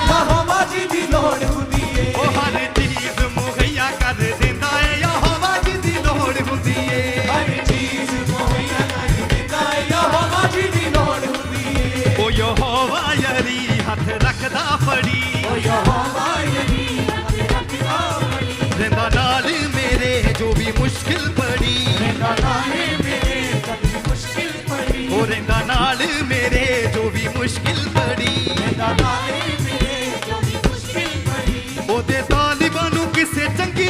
यहोवा जी दी लोड़ हुंदी है ओ हर चीज मुहैया कर देंदा है यहोवा जी दी लोड़ हुंदी है हर चीज मुहैया कर देंदा है यहोवा जी दी लोड़ हुंदी है ओ यहोवा यरी हथ रखदा फड़ी ओ यहोवा यरी हथ रखदा फड़ी रहंदा नाल मेरे जो भी मुश्किल पड़ी रहंदा नाल मेरे जो भी मुश्किल पड़ी ओ रहंदा नाल मेरे जो भी मुश्किल पड़ी रहंदा नाल मेरे जो भी मुश्किल पड़ी ओदे तालिबां नू किसे चंगी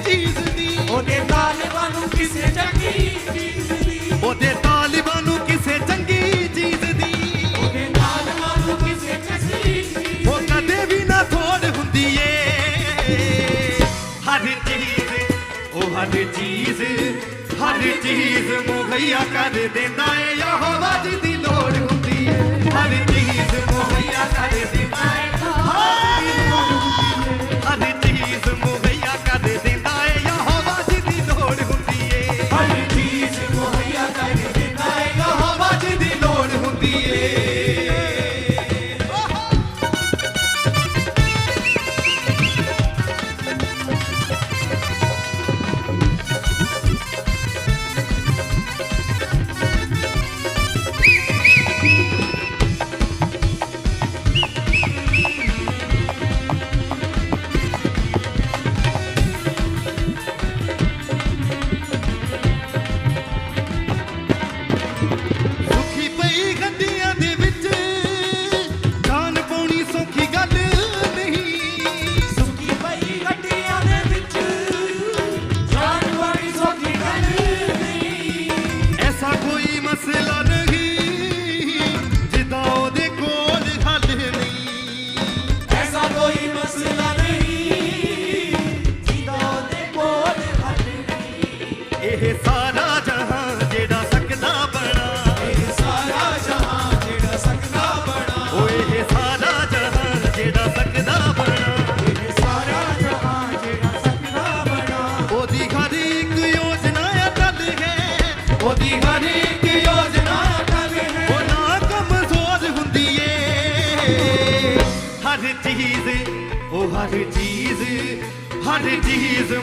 चीज दी ओदे तालिबां नू किसे चंगी चीज दी ओदे तालिबां नू किसे चंगी चीज दी ओदे तालिबां नू किसे चंगी चीज ओ कदे भी ना थोड़ हुंदी ए हर चीज ओ हर चीज मुहैया कर देंदा है यहोवा जी दी लोड़ हुंदी है हर चीज मुहैया कर देंदा है हर चीज मुहैया कर देंदा है यहोवा जी दी लोड़ हुंदी है हर चीज मुहैया कर देंदा है यहोवा जी दी लोड़ हुंदी है हर चीज ओ हर चीज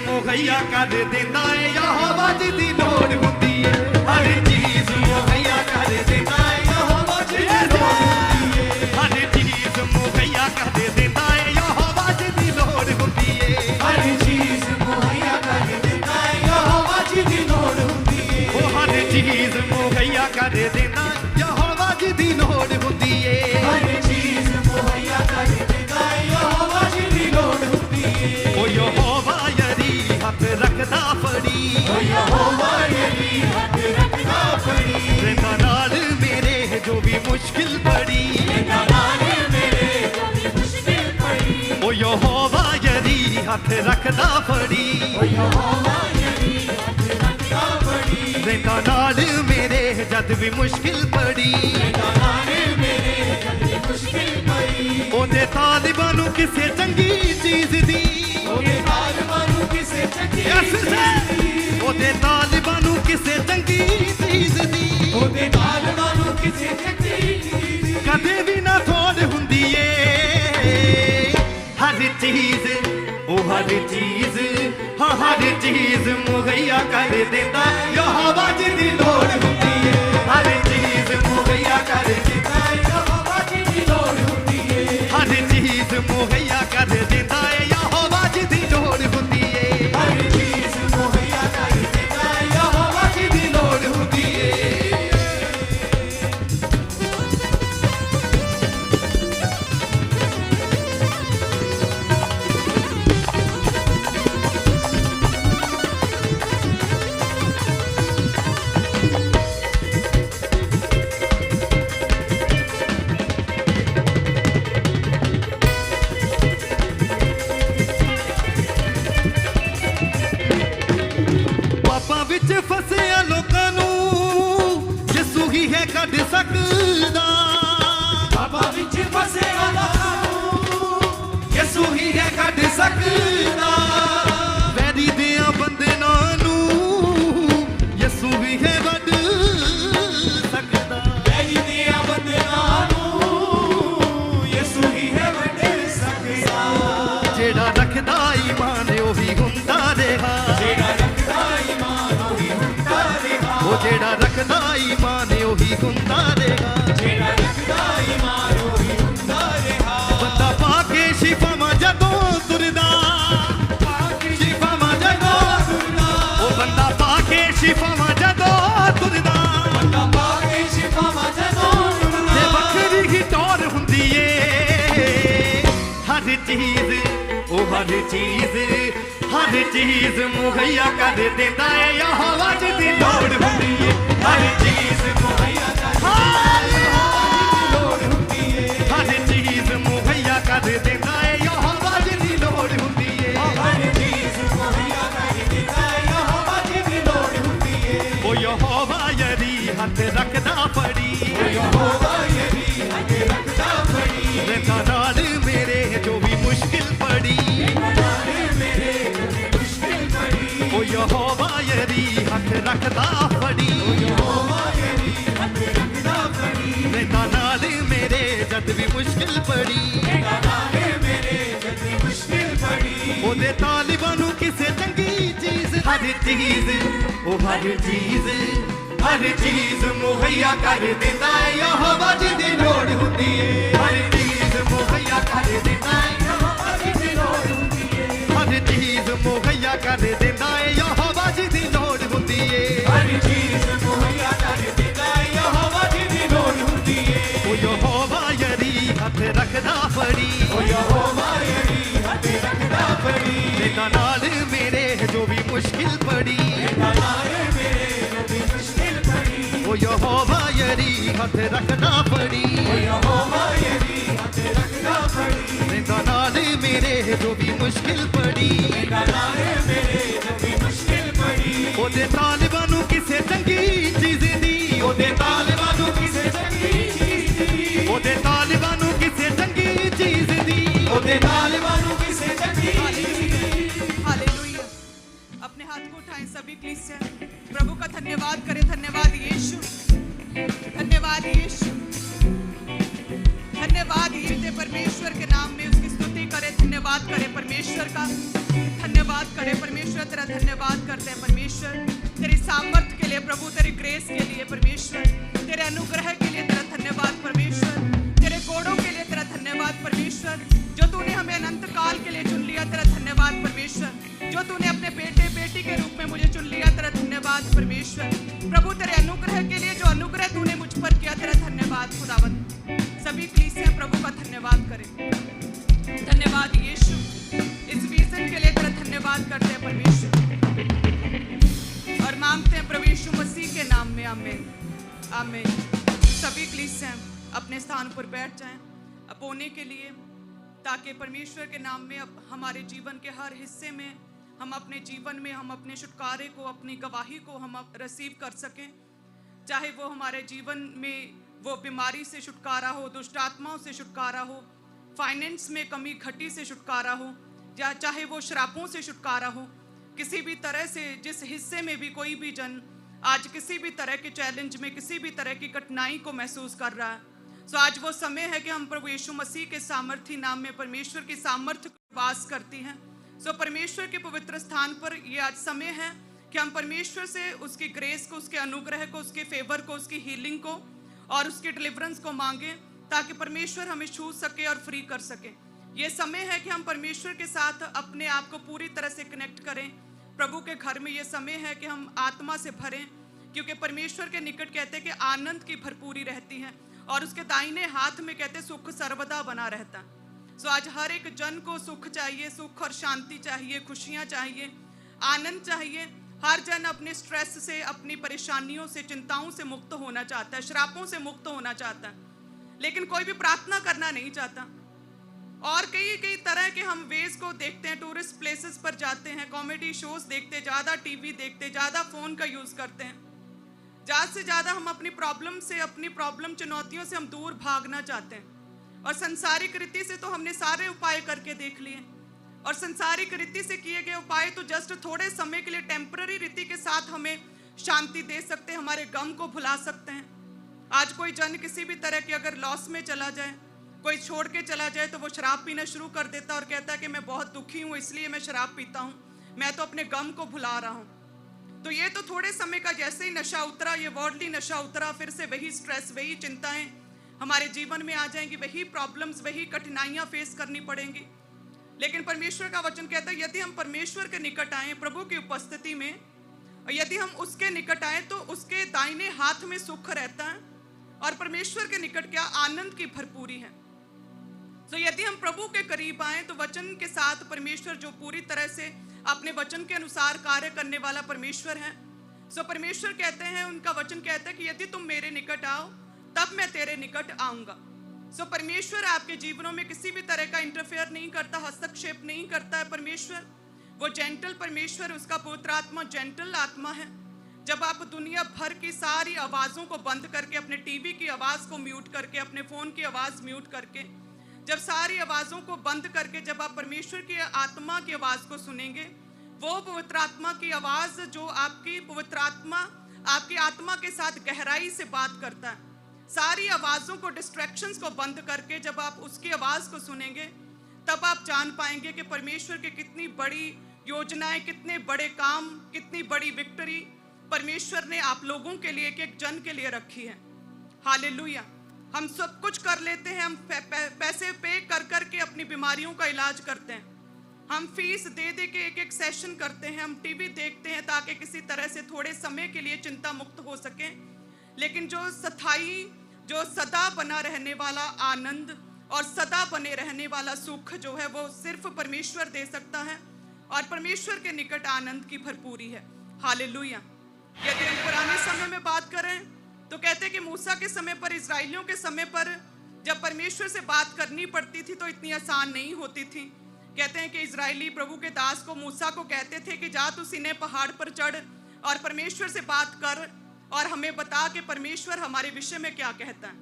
मुहैया कर देंदा है यहोवा जी दी लोड़ हुंदी है हर चीज मुहैया कर देंदा है यहोवा जी दी लोड़ हुंदी है हर चीज मुहैया कर देंदा है यहोवा जी दी लोड़ हुंदी है हर चीज मुहैया कर देंदा है यहोवा जी दी लोड़ हुंदी है ओ हर चीज मुहैया कर देंदा यहोवा जी दी लोड़ हुंदी है हर चीज मुहैया कर देंदा है यहोवा जी दी लोड़ हुंदी है ओ यहोवा यरी हथ रखदा फड़ी ओ यहोवा यरी हथ रखदा फड़ी रेंदा नाल मेरे जो भी मुश्किल पड़ी रेंदा नाल मेरे जो भी मुश्किल पड़ी ओ यहोवा यरी हथ रखदा फड़ी ओ यहोवा यरी हथ रखदा फड़ी रेंदा नाल मेरे जद भी मुश्किल पड़ी रेंदा नाल मेरे जद भी मुश्किल पड़ी ओदे तालिबां नूं किसे चंगी चीज दी ओदे तालिबां नूं किसे चंगी ओदे तालिबां नूं किसे चंगी चीज दी ओदे तालिबां नूं किसे चंगी कदे भी ना थोड़ हुंदी ए हर चीज ओ हर चीज हाँ हर चीज मुहैया कर देंदा यहोवा जी दी लोड़ हुंदी है हर चीज मुहैया कर देंदा यहोवा जी दी लोड़ हुंदी है हर चीज मुहैया कर देंदा यहोवा जी दी लोड़ हुंदी है हर चीज मुहैया कर देंदा यहोवा जी दी लोड़ हुंदी है ਪਾਪਾਂ ਵਿੱਚ ਫਸਿਆ ਲੋਕਾਂ ਨੂੰ ਯਿਸੂ ਹੀ ਹੈ ਕੱਢ ਸਕਦਾ ਪਾਪਾਂ ਵਿੱਚ ਫਸਿਆ ਲੋਕਾਂ ਨੂੰ ਯਿਸੂ ਹੀ ਹੈ ਕੱਢ ਸਕਦਾ ਵੈਰੀ ਦਿਆਂ ਬੰਦਨਾਂ ਨੂੰ ਯਿਸੂ ਹੀ ਹੈ ਵੱਢ ਸਕਦਾ ਵੈਰੀ ਦਿਆਂ ਬੰਦਨਾਂ ਨੂੰ ਯਿਸੂ ਹੀ ਹੈ ਵੱਢ ਸਕਦਾ ਜਿਹੜਾ ਰੱਖਦਾ ਈਮਾਨ ਉਹੀ ਹੁੰਦਾ ਰਿਹਾ ਜਿਹੜਾ ਉਹ ਜਿਹੜਾ ਰੱਖਦਾ ਈਮਾਨ ਉਹੀ ਹੁੰਦਾ ਰਹੇਗਾ ਜਿਹੜਾ ਰੱਖਦਾ ਈਮਾਨ ਉਹੀ ਹੁੰਦਾ ਰਹੇਗਾ ਬੰਦਾ ਪਾ ਕੇ ਸ਼ਿਫਾਵਾਂ ਜਦੋਂ ਤੁਰਦਾ ਪਾ ਕੇ ਸ਼ਿਫਾਵਾਂ ਜਦੋਂ ਤੁਰਦਾ ਉਹ ਬੰਦਾ ਪਾ ਕੇ ਸ਼ਿਫਾਵਾਂ ਜਦੋਂ ਤੁਰਦਾ ਬੰਦਾ ਪਾ ਕੇ ਸ਼ਿਫਾਵਾਂ ਜਦੋਂ ਤੁਰਦਾ ਤੇ ਵੱਖਰੀ ਹੀ ਟੌਰ ਹੁੰਦੀ ਏ ਹਰ ਚੀਜ਼ ਉਹ ਹਰ ਚੀਜ਼ ਮੁਹੱਈਆ ਕਰ ਦਿੰਦਾ ਏ ਯਹੋਵਾ ਜੀ ਦੀ ਲੋੜ ਹੁੰਦੀ ਏ ਹਰ ਚੀਜ਼ ਮੁਹੱਈਆ ਕਰ ਲੋੜ ਹੁੰਦੀ ਏ ਹਰ ਚੀਜ਼ ਮੁਹੱਈਆ ਕਰ ਦਿੰਦਾ ਏ ਯਹੋਵਾ ਜੀ ਦੀ ਲੋੜ ਹੁੰਦੀ ਏ ਹਰ ਚੀਜ਼ ਮੁਹੱਈਆ ਕਰ ਦਿੰਦਾ ਏ ਯਹੋਵਾ ਜੀ ਦੀ ਲੋੜ ਹੁੰਦੀ ਏ ਉਹ ਯਹੋਵਾ ਯਰੀ ਹੱਥ ਰੱਖਦਾ ਫੜੀ ਉਹ ਯਹੋਵਾ ਯਰੀ ਹੱਥ ਰੱਖਦਾ ਫੜੀ ਰਹਿੰਦਾ ਨਾਲ ਮੇਰੇ ਜੋ ਵੀ ਮੁਸ਼ਕਿਲ ਪੜੀ ਉਹ ਯਹੋਵਾ ਯਰੀ ਹੱਥ ਰੱਖਦਾ ਫੜੀ ਉਹ ਯਹੋਵਾ ਯਰੀ ਹੱਥ ਰੱਖਦਾ ਫੜੀ ਰਹਿੰਦਾ ਨਾਲ ਮੇਰੇ ਜਦ ਵੀ ਮੁਸ਼ਕਿਲ ਪੜੀ ਰਹਿੰਦਾ ਨਾਲ ਮੇਰੇ ਜਦ ਵੀ ਮੁਸ਼ਕਿਲ ਪੜੀ ਉਹਦੇ ਤਾਲਿਬਾਂ ਨੂੰ ਕਿਸੇ ਚੰਗੀ ਚੀਜ਼ ਹਰ ਚੀਜ਼ ਉਹ ਹਰ ਚੀਜ਼ ਮੁਹੱਈਆ ਕਰ ਦਿੰਦਾ ਏ ਯਹੋਵਾ ਜੀ ਦੀ ਲੋੜ ਹੁੰਦੀ ਏ ਹਰ ਚੀਜ਼ ਮੁਹੱਈਆ ਕਰ ਦਿੰਦਾ ਏ ਯਹੋਵਾ ਜੀ ਦੀ ਲੋੜ ਹੁੰਦੀ ਏ ਹਰ ਚੀਜ਼ ਮੁਹੱਈਆ ਕਰ ਦਿੰਦਾ ਏ ਯਹੋਵਾ ਜੀ ਦੀ ਲੋੜ ਹੁੰਦੀ ਏ ਹਰ ਚੀਜ਼ ਮੁਹੱਈਆ ਕਰ ਦਿੰਦਾ ਏ ਯਹੋਵਾ ਜੀ ਦੀ ਲੋੜ ਹੁੰਦੀ ਏ ਉਹ ਯਹੋਵਾ ਯਰੀ ਹੱਥ ਰੱਖਦਾ ਫੜੀ ਉਹ ਯਹੋਵਾ ਯਰੀ ਹੱਥ ਰੱਖਦਾ ਫੜੀ ਰਹਿੰਦਾ ਨਾਲ ਮੇਰੇ ਜੋ ਵੀ ਮੁਸ਼ਕਿਲ ਪੜੀ ਰਹਿੰਦਾ ਨਾਲ ਮੇਰੇ ਜੋ ਵੀ ਮੁਸ਼ਕਿਲ ਪੜੀ ਉਹ ਯਹੋਵਾ ਯਰੀ ਹੱਥ ਰੱਖਦਾ ਫੜੀ ਉਹ ਯਹੋਵਾ ਯਰੀ ਹੱਥ ਰੱਖਦਾ ਫੜੀ ਰਹਿੰਦਾ ਨਾਲ ਮੇਰੇ ਜੋ ਵੀ ਮੁਸ਼ਕਿਲ ਪੜੀ ਰਹਿੰਦਾ ਨਾਲ ਮੇਰੇ ਜੋ ਵੀ ਮੁਸ਼ਕਿਲ ਪੜੀ ਉਹਦੇ ਤਾਲਿਬਾਂ ਨੂੰ ਕਿਸੇ ਚੰਗੀ ਚੀਜ਼ ਦੀ ਉਹਦੇ ਤਾਲਿਬਾਂ ਨੂੰ ਕਿਸੇ ਚੰਗੀ ਚੀਜ਼ ਦੀ ਉਹਦੇ ਤਾਲਿਬਾਂ ਨੂੰ ਕਿਸੇ ਚੰਗੀ ਚੀਜ਼ ਦੀ ਉਹਦੇ ਤਾਲਿਬਾਂ ਨੂੰ ਕਿਸੇ ਚੰਗੀ हालेलुया। अपने हाथ को उठाएं सभी कलीसिया, प्रभु का धन्यवाद करें। धन्यवाद यीशु, धन्यवाद यीशु, धन्यवाद यीशु परमेश्वर के नाम में धन्यवाद करें परमेश्वर का, धन्यवाद करें परमेश्वर, तेरा धन्यवाद करते हैं परमेश्वर, तेरी सामर्थ्य के लिए प्रभु, तेरी ग्रेस के लिए परमेश्वर, तेरे अनुग्रह के लिए तेरा धन्यवाद परमेश्वर, तेरे कोड़ों के लिए तेरा धन्यवाद परमेश्वर, जो तूने हमें अनंत काल के लिए चुन लिया, तेरा धन्यवाद परमेश्वर, जो तूने अपने बेटे बेटी के रूप में मुझे चुन लिया, तेरा धन्यवाद परमेश्वर, प्रभु तेरे अनुग्रह के लिए, जो अनुग्रह तूने मुझ पर किया, तेरा धन्यवाद खुदावंद। सभी कलीसिया प्रभु का धन्यवाद करें। धन्यवाद यीशु, इस विजन के लिए तेरा धन्यवाद करते हैं परमेश्वर और मांगते हैं प्रभु यीशु मसीह के नाम में, आमीन आमीन। सभी कलीसिया अपने स्थान पर बैठ जाएं अपोने के लिए, ताकि परमेश्वर के नाम में अब हमारे जीवन के हर हिस्से में हम अपने जीवन में हम अपने छुटकारे को, अपनी गवाही को हम रिसीव कर सकें। चाहे वो हमारे जीवन में वो बीमारी से छुटकारा हो, दुष्ट आत्माओं से छुटकारा हो, फाइनेंस में कमी घटी से छुटकारा हो, या चाहे वो श्रापों से छुटकारा हो, किसी भी तरह से जिस हिस्से में भी कोई भी जन आज किसी भी तरह के चैलेंज में, किसी भी तरह की कठिनाई को महसूस कर रहा है, सो आज वो समय है कि हम प्रभु यीशु मसीह के सामर्थी नाम में परमेश्वर की सामर्थ्य को वास करती हैं। सो परमेश्वर के पवित्र स्थान पर ये आज समय है कि हम परमेश्वर से उसकी ग्रेस को, उसके अनुग्रह को, उसके फेवर को, उसकी हीलिंग को और उसके डिलीवरेंस को मांगे, ताकि परमेश्वर हमें छू सके और फ्री कर सके। ये समय है कि हम परमेश्वर के साथ अपने आप को पूरी तरह से कनेक्ट करें। प्रभु के घर में ये समय है कि हम आत्मा से भरें, क्योंकि परमेश्वर के निकट कहते हैं कि आनंद की भरपूरी रहती है और उसके दाहिने हाथ में कहते सुख सर्वदा बना रहता है। सो आज हर एक जन को सुख चाहिए, सुख और शांति चाहिए, खुशियाँ चाहिए, आनंद चाहिए। हर जन अपने स्ट्रेस से, अपनी परेशानियों से, चिंताओं से मुक्त होना चाहता है, श्रापों से मुक्त होना चाहता है, लेकिन कोई भी प्रार्थना करना नहीं चाहता। और कई कई तरह के हम वेज को देखते हैं, टूरिस्ट प्लेसेस पर जाते हैं, कॉमेडी शोज देखते, ज़्यादा टीवी देखते, ज़्यादा फ़ोन का यूज़ करते हैं। ज़्यादा से ज़्यादा हम अपनी प्रॉब्लम से, अपनी प्रॉब्लम चुनौतियों से हम दूर भागना चाहते हैं। और संसारिक रीति से तो हमने सारे उपाय करके देख लिए, और संसारिक रीति से किए गए उपाय तो जस्ट थोड़े समय के लिए टेम्पररी रीति के साथ हमें शांति दे सकते हैं, हमारे गम को भुला सकते हैं। आज कोई जन किसी भी तरह के अगर लॉस में चला जाए, कोई छोड़ के चला जाए, तो वो शराब पीना शुरू कर देता है और कहता है कि मैं बहुत दुखी हूँ इसलिए मैं शराब पीता हूँ, मैं तो अपने गम को भुला रहा हूँ। तो ये तो थोड़े समय का जैसे ही नशा उतरा, ये वर्ल्डली नशा उतरा, फिर से वही स्ट्रेस, वही चिंताएं हमारे जीवन में आ जाएंगी, वही प्रॉब्लम्स, वही कठिनाइयाँ फेस करनी पड़ेंगी। लेकिन परमेश्वर का वचन कहता है यदि हम परमेश्वर के निकट आए, प्रभु की उपस्थिति में, और यदि हम उसके निकट आए तो उसके दाहिने हाथ में सुख रहता है और परमेश्वर के निकट क्या आनंद की भरपूरी है। तो यदि हम प्रभु के करीब आए तो वचन के साथ परमेश्वर जो पूरी तरह से अपने वचन के अनुसार कार्य करने वाला परमेश्वर है, सो परमेश्वर कहते हैं, उनका वचन कहता है कि यदि तुम मेरे निकट आओ तब मैं तेरे निकट आऊंगा। सो परमेश्वर आपके जीवनों में किसी भी तरह का इंटरफेयर नहीं करता, हस्तक्षेप नहीं करता है। परमेश्वर वो जेंटल परमेश्वर, उसका पवित्र आत्मा जेंटल आत्मा है। जब आप दुनिया भर की सारी आवाज़ों को बंद करके, अपने टीवी की आवाज़ को म्यूट करके, अपने फ़ोन की आवाज़ म्यूट करके, जब सारी आवाज़ों को बंद करके जब आप परमेश्वर की आत्मा की आवाज़ को सुनेंगे, वो पवित्र आत्मा की आवाज़ जो आपकी पवित्र आत्मा आपकी आत्मा के साथ गहराई से बात करता है, सारी आवाज़ों को, डिस्ट्रैक्शंस को बंद करके जब आप उसकी आवाज़ को सुनेंगे, तब आप जान पाएंगे कि परमेश्वर की कितनी बड़ी योजनाएं, कितने बड़े काम, कितनी बड़ी विक्ट्री परमेश्वर ने आप लोगों के लिए, एक एक जन के लिए रखी है। हालेलुया। हम सब कुछ कर लेते हैं, हम पैसे पे कर कर के अपनी बीमारियों का इलाज करते हैं, हम फीस दे दे के एक एक सेशन करते हैं, हम टीवी देखते हैं ताकि किसी तरह से थोड़े समय के लिए चिंता मुक्त हो सके। लेकिन जो स्थायी, जो सदा बना रहने वाला आनंद और सदा बने रहने वाला सुख जो है, वो सिर्फ परमेश्वर दे सकता है, और परमेश्वर के निकट आनंद की भरपूरी है। हालेलुया। यदि हम पुराने समय में बात करें तो कहते हैं कि मूसा के समय पर, इजराइलियों के समय पर जब परमेश्वर से बात करनी पड़ती थी तो इतनी आसान नहीं होती थी। कहते हैं कि इजरायली प्रभु के दास को, मूसा को कहते थे कि जा तू सीनै पहाड़ पर चढ़ और परमेश्वर से बात कर और हमें बता कि परमेश्वर हमारे विषय में क्या कहता है।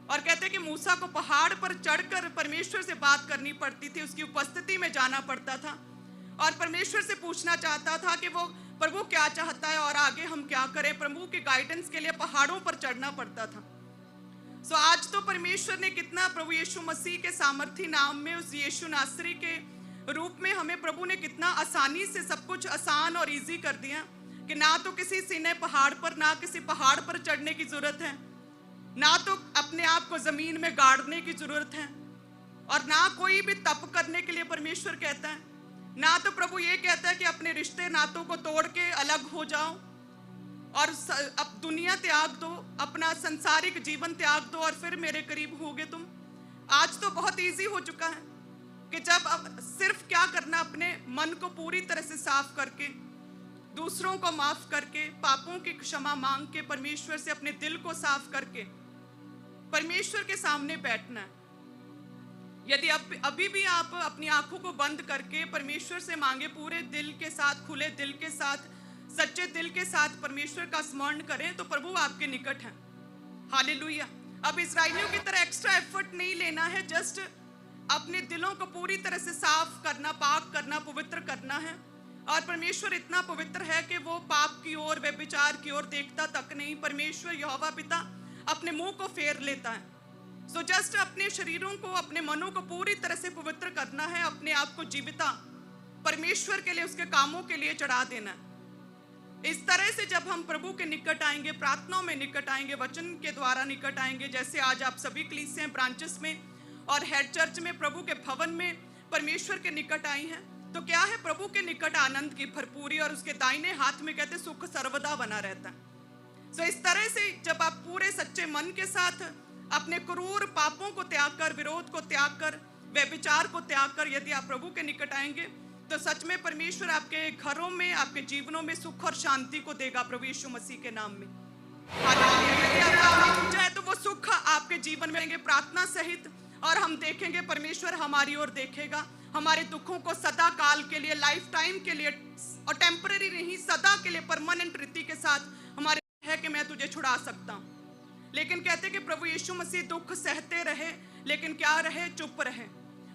और कहते हैं कि मूसा को पहाड़ पर चढ़कर परमेश्वर से बात करनी पड़ती थी, उसकी उपस्थिति में जाना पड़ता था और परमेश्वर से पूछना चाहता था कि वो प्रभु क्या चाहता है और आगे हम क्या करें। प्रभु के गाइडेंस के लिए पहाड़ों पर चढ़ना पड़ता था। सो आज तो परमेश्वर ने कितना प्रभु यीशु मसीह के सामर्थी नाम में उस यीशु नासरी के रूप में हमें प्रभु ने कितना आसानी से सब कुछ आसान और इजी कर दिया कि ना तो किसी सीने पहाड़ पर, ना किसी पहाड़ पर चढ़ने की जरूरत है, ना तो अपने आप को जमीन में गाड़ने की जरूरत है, और ना कोई भी तप करने के लिए परमेश्वर कहता है, ना तो प्रभु ये कहता है कि अपने रिश्ते नातों को तोड़ के अलग हो जाओ और अब दुनिया त्याग दो, अपना संसारिक जीवन त्याग दो और फिर मेरे करीब होगे तुम। आज तो बहुत इजी हो चुका है कि जब अब सिर्फ क्या करना, अपने मन को पूरी तरह से साफ करके, दूसरों को माफ करके, पापों की क्षमा मांग के, परमेश्वर से अपने दिल को साफ करके परमेश्वर के सामने बैठना है। यदि अभी भी आप अपनी आंखों को बंद करके परमेश्वर से मांगे, पूरे दिल के साथ, खुले दिल के साथ, सच्चे दिल के साथ परमेश्वर का स्मरण करें, तो प्रभु आपके निकट हैं। हालेलुया। अब इस्राएलियों की तरह एक्स्ट्रा एफर्ट नहीं लेना है, जस्ट अपने दिलों को पूरी तरह से साफ करना, पाक करना, पवित्र करना है। और परमेश्वर इतना पवित्र है कि वो पाप की ओर, व्यभिचार की ओर देखता तक नहीं। परमेश्वर यहोवा पिता अपने मुंह को फेर लेता है। सो जस्ट अपने शरीरों को, अपने मनों को पूरी तरह से पवित्र करना है, अपने आप को जीविता परमेश्वर के लिए, उसके कामों के लिए चढ़ा देना है। इस तरह से जब हम प्रभु के निकट आएंगे, प्रार्थनाओं में निकट आएंगे, वचन के द्वारा निकट आएंगे, जैसे आज आप सभी कलीसियां ब्रांचेस में और हेड चर्च में प्रभु के भवन में परमेश्वर के निकट आई हैं, तो क्या है, प्रभु के निकट आनंद की भरपूरी, और उसके दाहिने हाथ में कहते सुख सर्वदा बना रहता है। सो इस तरह से जब आप पूरे सच्चे मन के साथ अपने क्रूर पापों को त्याग कर, विरोध को त्याग कर, व्यभिचार को त्याग कर यदि आप प्रभु के निकट आएंगे, तो सच में परमेश्वर आपके घरों में, आपके जीवनों में सुख और शांति को देगा प्रभु यीशु मसीह के नाम में। यदि आप चाहे तो वो सुख आपके जीवन में आएंगे प्रार्थना सहित, और हम देखेंगे परमेश्वर हमारी ओर देखेगा, हमारे दुखों को सदा काल के लिए, लाइफ टाइम के लिए, और टेम्पररी नहीं, सदा के लिए, परमानेंट रीति के साथ हमारे है कि मैं तुझे छुड़ा सकता हूं। लेकिन कहते कि प्रभु यीशु मसीह दुख सहते रहे, लेकिन क्या रहे, चुप रहे।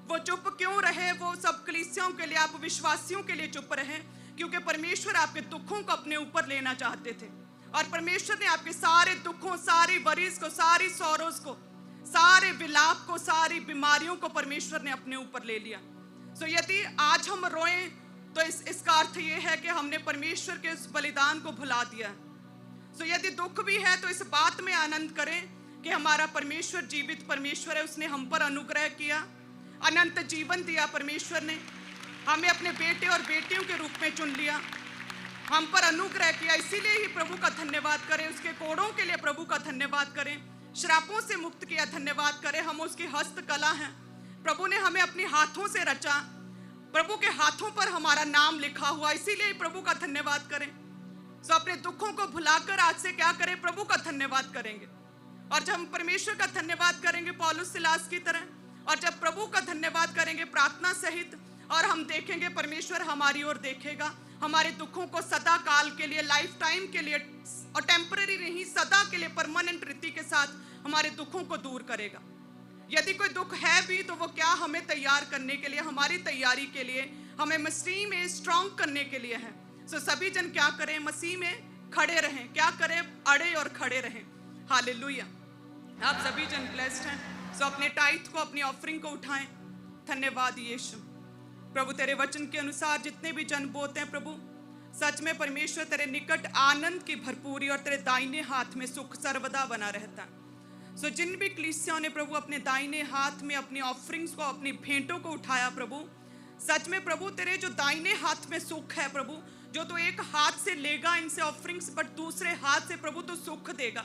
वो चुप क्यों रहे? वो सब कलीसियाओं के लिए, आप विश्वासियों के लिए चुप रहे, क्योंकि परमेश्वर आपके दुखों को अपने ऊपर लेना चाहते थे। और परमेश्वर ने आपके सारे दुखों, सारी वरीज को, सारी सौरोज को, सारे विलाप को, सारी बीमारियों को परमेश्वर ने अपने ऊपर ले लिया। सो यदि आज हम रोएं, तो इसका अर्थ ये है कि हमने परमेश्वर के उस बलिदान को भुला दिया है। सो यदि दुख भी है, तो इस बात में आनंद करें कि हमारा परमेश्वर जीवित परमेश्वर है। उसने हम पर अनुग्रह किया, अनंत जीवन दिया। परमेश्वर ने हमें अपने बेटे और बेटियों के रूप में चुन लिया, हम पर अनुग्रह किया। इसीलिए ही प्रभु का धन्यवाद करें, उसके कोड़ों के लिए प्रभु का धन्यवाद करें, श्रापों से मुक्त किया, धन्यवाद करें। हम उसकी हस्तकला हैं, प्रभु ने हमें अपने हाथों से रचा, प्रभु के हाथों पर हमारा नाम लिखा हुआ, इसीलिए प्रभु का धन्यवाद करें। सो अपने दुखों को भुलाकर आज से क्या करें, प्रभु का धन्यवाद करेंगे। और जब हम परमेश्वर का धन्यवाद करेंगे पौलुस सिलास की तरह, और जब प्रभु का धन्यवाद करेंगे प्रार्थना सहित, और हम देखेंगे परमेश्वर हमारी ओर देखेगा, हमारे दुखों को सदा काल के लिए, लाइफ टाइम के लिए, और टेम्पररी नहीं, सदा के लिए, परमानेंट रीति के साथ हमारे दुखों को दूर करेगा। यदि कोई दुख है भी, तो वो क्या, हमें तैयार करने के लिए, हमारी तैयारी के लिए, हमें मसीह में स्ट्रॉन्ग करने के लिए है। सो सभी जन क्या करें, मसीह में खड़े रहें। क्या करें, अड़े और खड़े रहें। हालेलुया। आप सभी जन ब्लेस्ड हैं। सो अपने टाइथ को, अपनी ऑफरिंग को उठाएं। धन्यवाद यीशु। प्रभु तेरे वचन के अनुसार जितने भी जन बोते हैं प्रभु, सच में परमेश्वर तेरे निकट आनंद की भरपूरी और तेरे दाहिने हाथ में सुख सर्वदा बना रहता है। सो जिन भी कलीसियाओं ने प्रभु अपने दाहिने हाथ में अपनी ऑफरिंग्स को, अपनी भेंटों को उठाया प्रभु, सच में प्रभु तेरे जो दाहिने हाथ में सुख है प्रभु, जो तू एक हाथ से लेगा इनसे ऑफरिंग्स, बट दूसरे हाथ से प्रभु तू सुख देगा,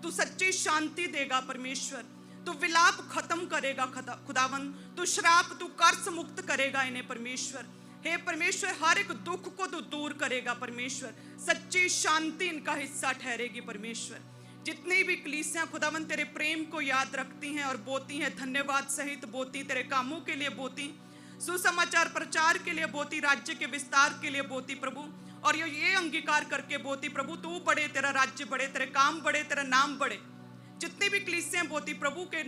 तू सच्ची शांति देगा परमेश्वर, तू विलाप खत्म करेगा खुदावन, तू श्राप, तू कर्ज मुक्त करेगा इन्हें परमेश्वर। हे परमेश्वर, हर एक दुख को तू दूर करेगा परमेश्वर, सच्ची शांति इनका हिस्सा ठहरेगी परमेश्वर। जितनी भी कलीसियां खुदावन तेरे प्रेम को याद रखती हैं और बोती हैं, धन्यवाद सहित बोती, तेरे कामों के लिए बोती, सुसमाचार प्रचार के लिए बोती, राज्य के विस्तार के लिए बोती प्रभु, और ये अंगीकार करके बोती प्रभु तू बड़े, तेरा राज्य बड़े, तेरे काम बड़े, तेरा नाम बड़े। जितनी भी कलीसियां बोती प्रभु के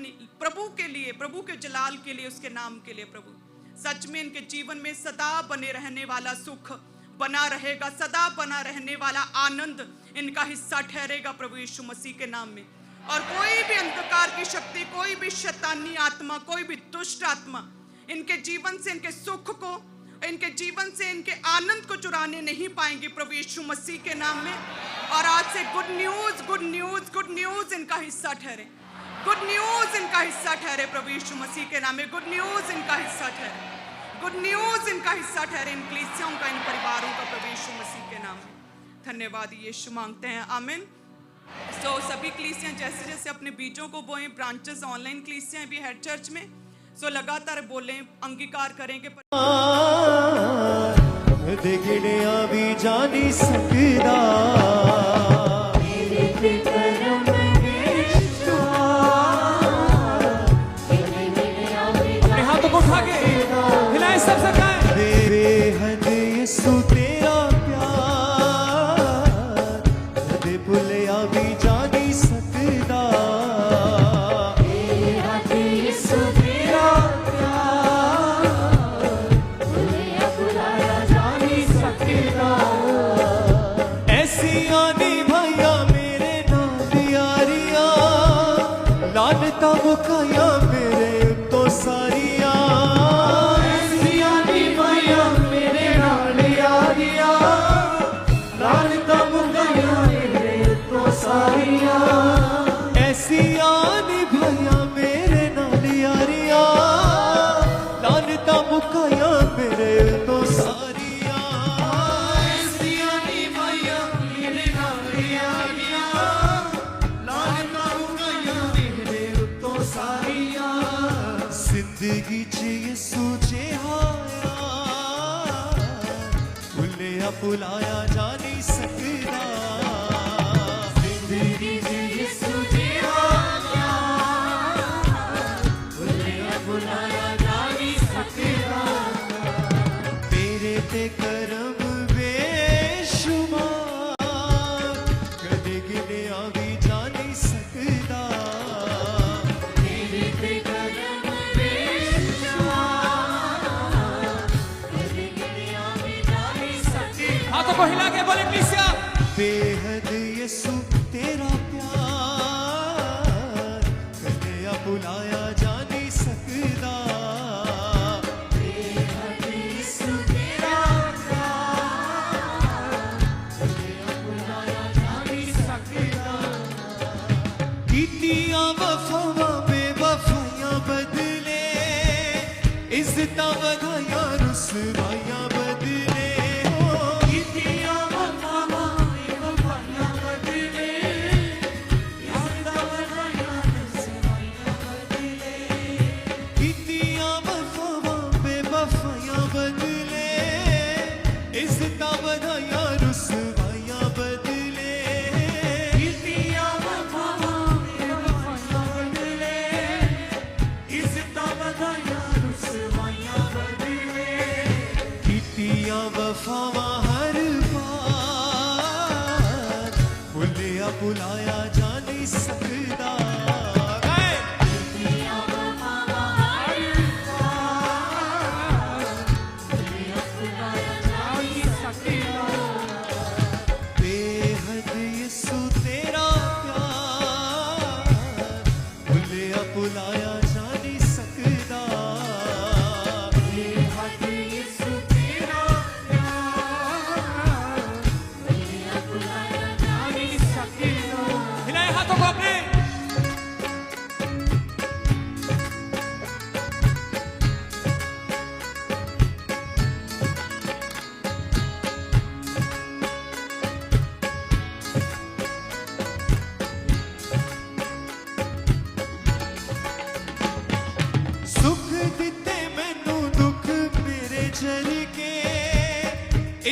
लिए, प्रभु के जलाल के लिए, उसके नाम के लिए प्रभु, सच में इनके जीवन में सदा बने रहने वाला सुख बना रहेगा, सदा बना रहने वाला आनंद इनका हिस्सा ठहरेगा प्रभु यीशु मसीह के नाम में। और कोई भी अंधकार की शक्ति, कोई भी शैतानी आत्मा, कोई भी दुष्ट आत्मा इनके जीवन से, इनके सुख को, इनके जीवन से, इनके आनंद को चुराने नहीं पाएंगे प्रभु यीशु मसीह के नाम में। और आज से good news, good news, good news इनका हिस्सा ठहरे, गुड न्यूज इनका हिस्सा ठहरे प्रभु यीशु मसीह के नाम में। गुड न्यूज इनका हिस्सा ठहरे, गुड न्यूज इनका हिस्सा ठहरे, इन कलीसियाओं का, इन परिवारों का प्रभु यीशु मसीह के नाम में। धन्यवाद यीशु मांगते हैं, आमीन। तो सभी कलीसियां जैसे जैसे अपने बीजों को बोएं, ब्रांचेस ऑनलाइन कलीसियां भी हेड चर्च में, सो लगातार बोलें, अंगीकार करेंगे। देखड़िया भी जानी सकदा हाथों को उठा के हिलाएं, सब सरकाएं। बेहद यीशु तेरा प्यार कदे भुलिया भी जानी सकदा। मुकाया मेरे तो सारिया मेरे नाल यारिया, लानता मुकाया मेरे तो सारिया, ऐसिया निभाया मेरे नाल यारिया, लानता मुकाया मेरे तो सारिया, ऐसिया निभाया मेरे नाल यारिया, लानता मुकाया मेरे तो सारिया। जिंदगी च यसू जिहाया भुलिया भुलाया जा नहीं सकदा। जिंदगी च यसू जिहाया भुलिया भुलाया जा नहीं सकदा। तेरे ते करम बेशुमार कदे गिनया भी जा नहीं सकदा। हाथों को हिला के बोले कलीसिया। बेहद यीशु तेरा प्यार कदे भुलाया जा नहीं सकदा। बेहद यीशु तेरा प्यार कदे भुलाया जा नहीं सकदा। कीतियां वफावां बेवफाइयां बदले, इज्जतां वधाइयां रुसवाइयां बदले। वफावा हर बार भुलिया भुलाया जा नहीं सकदा। बेहद यीशु तेरा प्यार भुलिया भुलाया जा नहीं सकदा। हिलाएं हाथों को अपने। सुख दिते मैनू दुख मेरे चल के,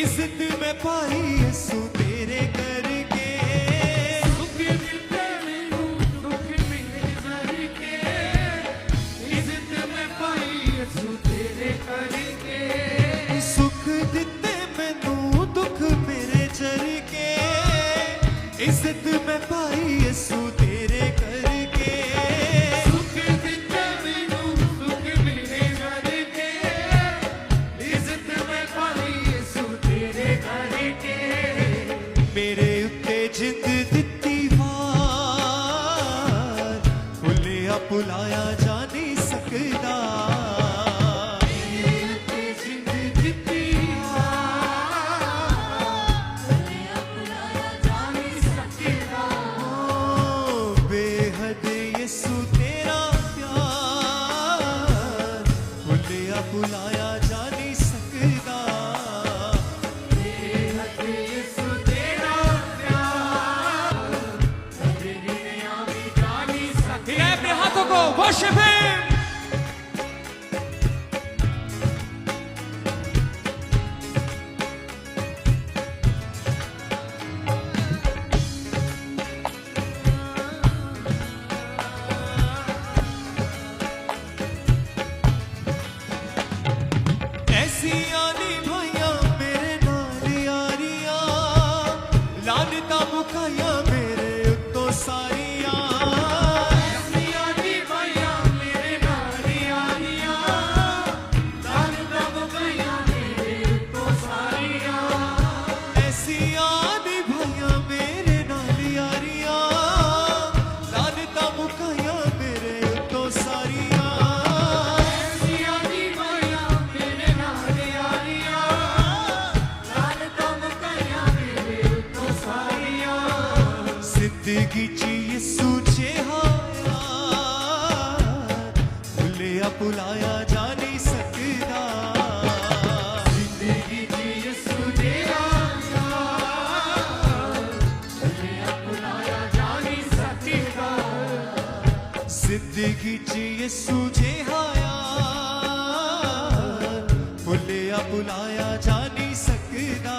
इज्जत में पाई यसू तेरे करके। सुख दिते मैनू दुख मेरे चल के, इज्जत में पाई यसू तेरे करके। सुख दिते मैनू दुख मेरे चल के, इज्जत में पाई यसू तेरे करके। सुख दिते मैनू दुख मेरे चल के, इज्जत में पाई यसू तेरे करके। मेरे उत्ते जिंद दित्ती वार भुलाया जा नहीं सकदा बेहद यीशु तेरा प्यार भुलिया भुलाया जा नहीं सकदा अपने हाथों को वर्शिप हिम। ऐसी आनी भैया मेरे नाल यारिया लानता मुकाया मेरे उत्तों सारिया ऐसी आनी भैया मेरे नाल यारिया लानता मुकाया मेरे उत्तों सारिया ऐसी आनी भैया मेरे नाल यारिया लानता मुकाया मेरे उत्तों सारिया ऐसी आनी भैया मेरे नाल यारिया लानता मुकाया मेरे उत्तों सारिया जिंदगी च यीशु जिहाया भुलिया भुलाया जा नहीं सकदा जिंदगी च यीशु जिहाया भुलिया भुलाया जा नहीं सकदा जिंदगी च यीशु जिहाया भुलिया भुलाया जा नहीं सकदा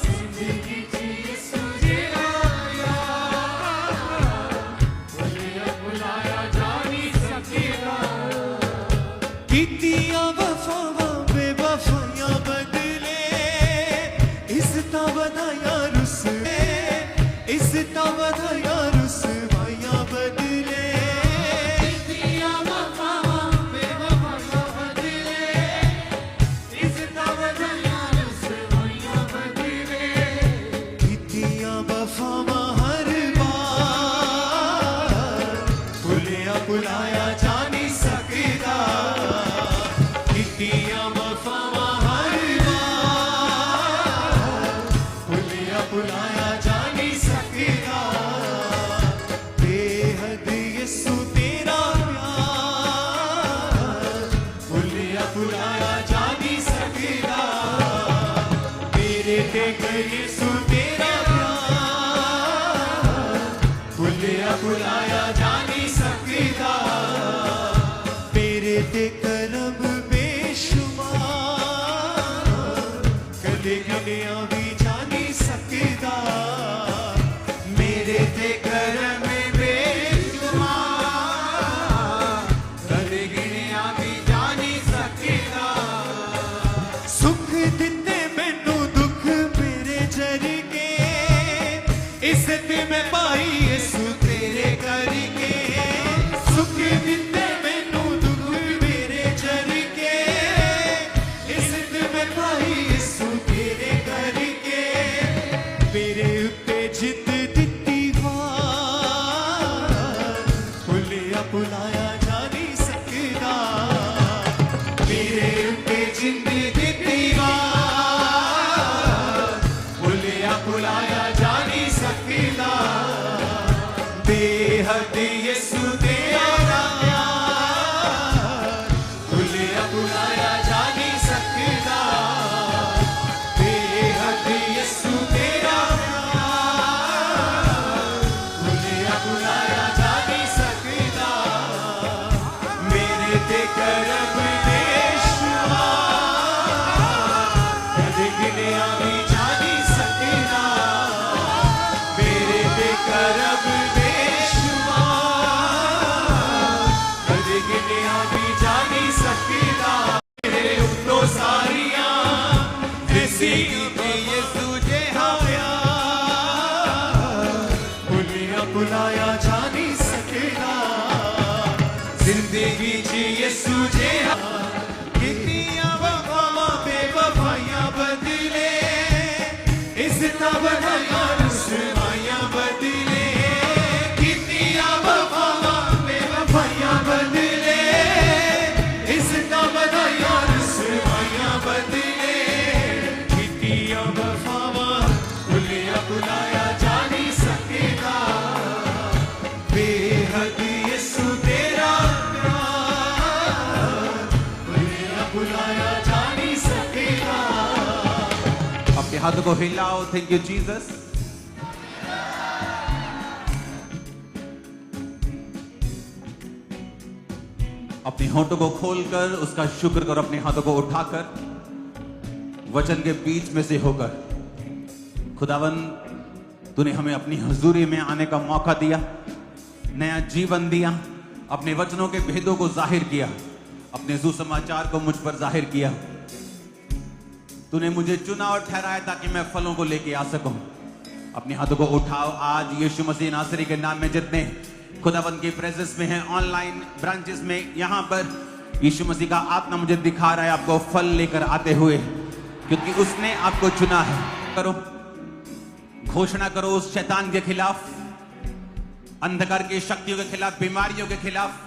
जिंदगी च यीशु जिहाया भुलिया भुलाया जा नहीं सकदा कीतियां वफावां बेवफाइयां बदले इज़्ज़तां वधाइयां रुसवे इज़्ज़तां वधाइयां रुसवाइयां बदले कीतियां वफावां बेवफाइयां बदले इज़्ज़तां वधाइयां रुसवाइयां बदले कीतियां वफावां हर बार भुलिया भुलाया जा नहीं सकदा कीतियां वफावां हर बार भुलिया भुलाया जा नहीं सकदा बेहद यीशु तेरा प्यार भुलिया भुलाया जा नहीं सकदा मेरे ते यीशु तेरा प्यार भुलिया भुलाया जा नहीं सकदा तेरे ते करम बेशुमार कदे गिनिया भी जा नहीं सकदा मेरे ते करम बेशुमार कदे गिनिया भी जा नहीं सकदा सुख दिते मैनू दुख मेरे जरिए इज्जत में पाई यीशु तेरे करके सुख दिते मैनू दुख मेरे जरिए इज्जत में पाई यीशु तेरे करके मेरे उत्ते जित दित्ती वार भुलिया भुलाया जा नहीं सकदा मेरे उत्ते जित दित्ती वार भुलिया भुलाया जा नहीं सकदा बेहद यीशु तेरा प्यार भुलिया भुलाया जा नहीं सकदा बेहद यीशु तेरा प्यार भुलिया भुलाया जा नहीं सकदा मेरे ते करम बेशुमार कदे गिनिया भी जा नहीं सकदा मेरे ते करम बेशुमार कदे गिनिया भी जा नहीं सकदा मेरे उत्तों सारियां ऐसी यीशु जिहाया भुलिया भुलाया जा नहीं सकदा जिंदगी च यीशु जिहा कीतियां वफावां बेवफाइयां बदले इज़्ज़तां वधाइयां रुसवाइयां बदले कीतियां वफावां हाथों को हिलाओ। Thank you Jesus. अपने होठों को खोलकर उसका शुक्र करो। अपने हाथों को उठाकर वचन के बीच में से होकर, खुदावन तूने हमें अपनी हजूरी में आने का मौका दिया, नया जीवन दिया, अपने वचनों के भेदों को जाहिर किया, अपने सुसमाचार को मुझ पर जाहिर किया। तूने मुझे चुना और ठहराया ताकि मैं फलों को लेके आ सकूं। अपने हाथों को उठाओ। आज यीशु मसीह नासरी के नाम में जितने खुदावन की प्रेजेंस में हैं, ऑनलाइन ब्रांचेस में, यहां पर यीशु मसीह का आत्मा मुझे दिखा रहा है आपको फल लेकर आते हुए, क्योंकि उसने आपको चुना है। करो, घोषणा करो उस शैतान के खिलाफ, अंधकार की शक्तियों के खिलाफ, बीमारियों के खिलाफ।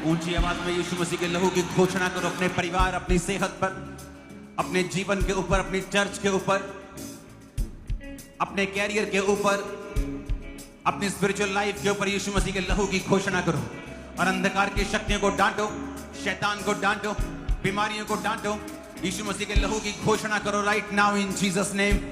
ऊंची आवाज में यीशु मसीह के लहू की घोषणा करो अपने परिवार, अपनी सेहत पर, अपने जीवन के ऊपर, अपनी चर्च के ऊपर, अपने कैरियर के ऊपर, अपनी स्पिरिचुअल लाइफ के ऊपर यीशु मसीह के लहू की घोषणा करो। और अंधकार की शक्तियों को डांटो, शैतान को डांटो, बीमारियों को डांटो। यीशु मसीह के लहू की घोषणा करो right now in Jesus name.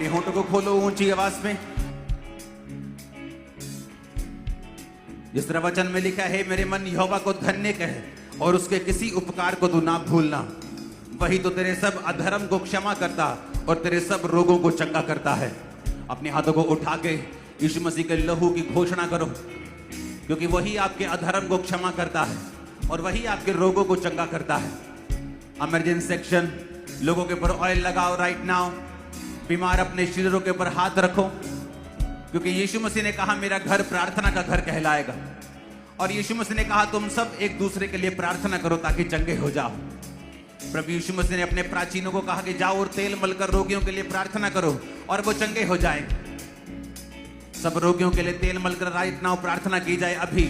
होठों को खोलो ऊंची आवाज में। जिस तरह वचन में लिखा है, मेरे मन यहोवा को धन्य कहे और उसके किसी उपकार को तू ना भूलना, वही तो तेरे सब अधर्म को क्षमा करता और तेरे सब रोगों को चंगा करता है। अपने हाथों को उठा के यीशु मसीह के लहू की घोषणा करो, क्योंकि वही आपके अधर्म को क्षमा करता है और वही आपके रोगों को चंगा करता है। इमरजेंसी सेक्शन, लोगों के ऊपर ऑयल लगाओ राइट नाउ। बीमार अपने शरीरों के ऊपर हाथ रखो, क्योंकि यीशु मसीह ने कहा मेरा घर प्रार्थना का घर कहलाएगा। और यीशु मसीह ने कहा तुम सब एक दूसरे के लिए प्रार्थना करो ताकि चंगे हो जाओ। प्रभु यीशु मसीह ने अपने प्राचीनों को कहा कि जाओ और तेल मलकर रोगियों के लिए प्रार्थना करो और वो चंगे हो जाएंगे। सब रोगियों के लिए तेल मलकर राइट नाउ प्रार्थना की जाए। अभी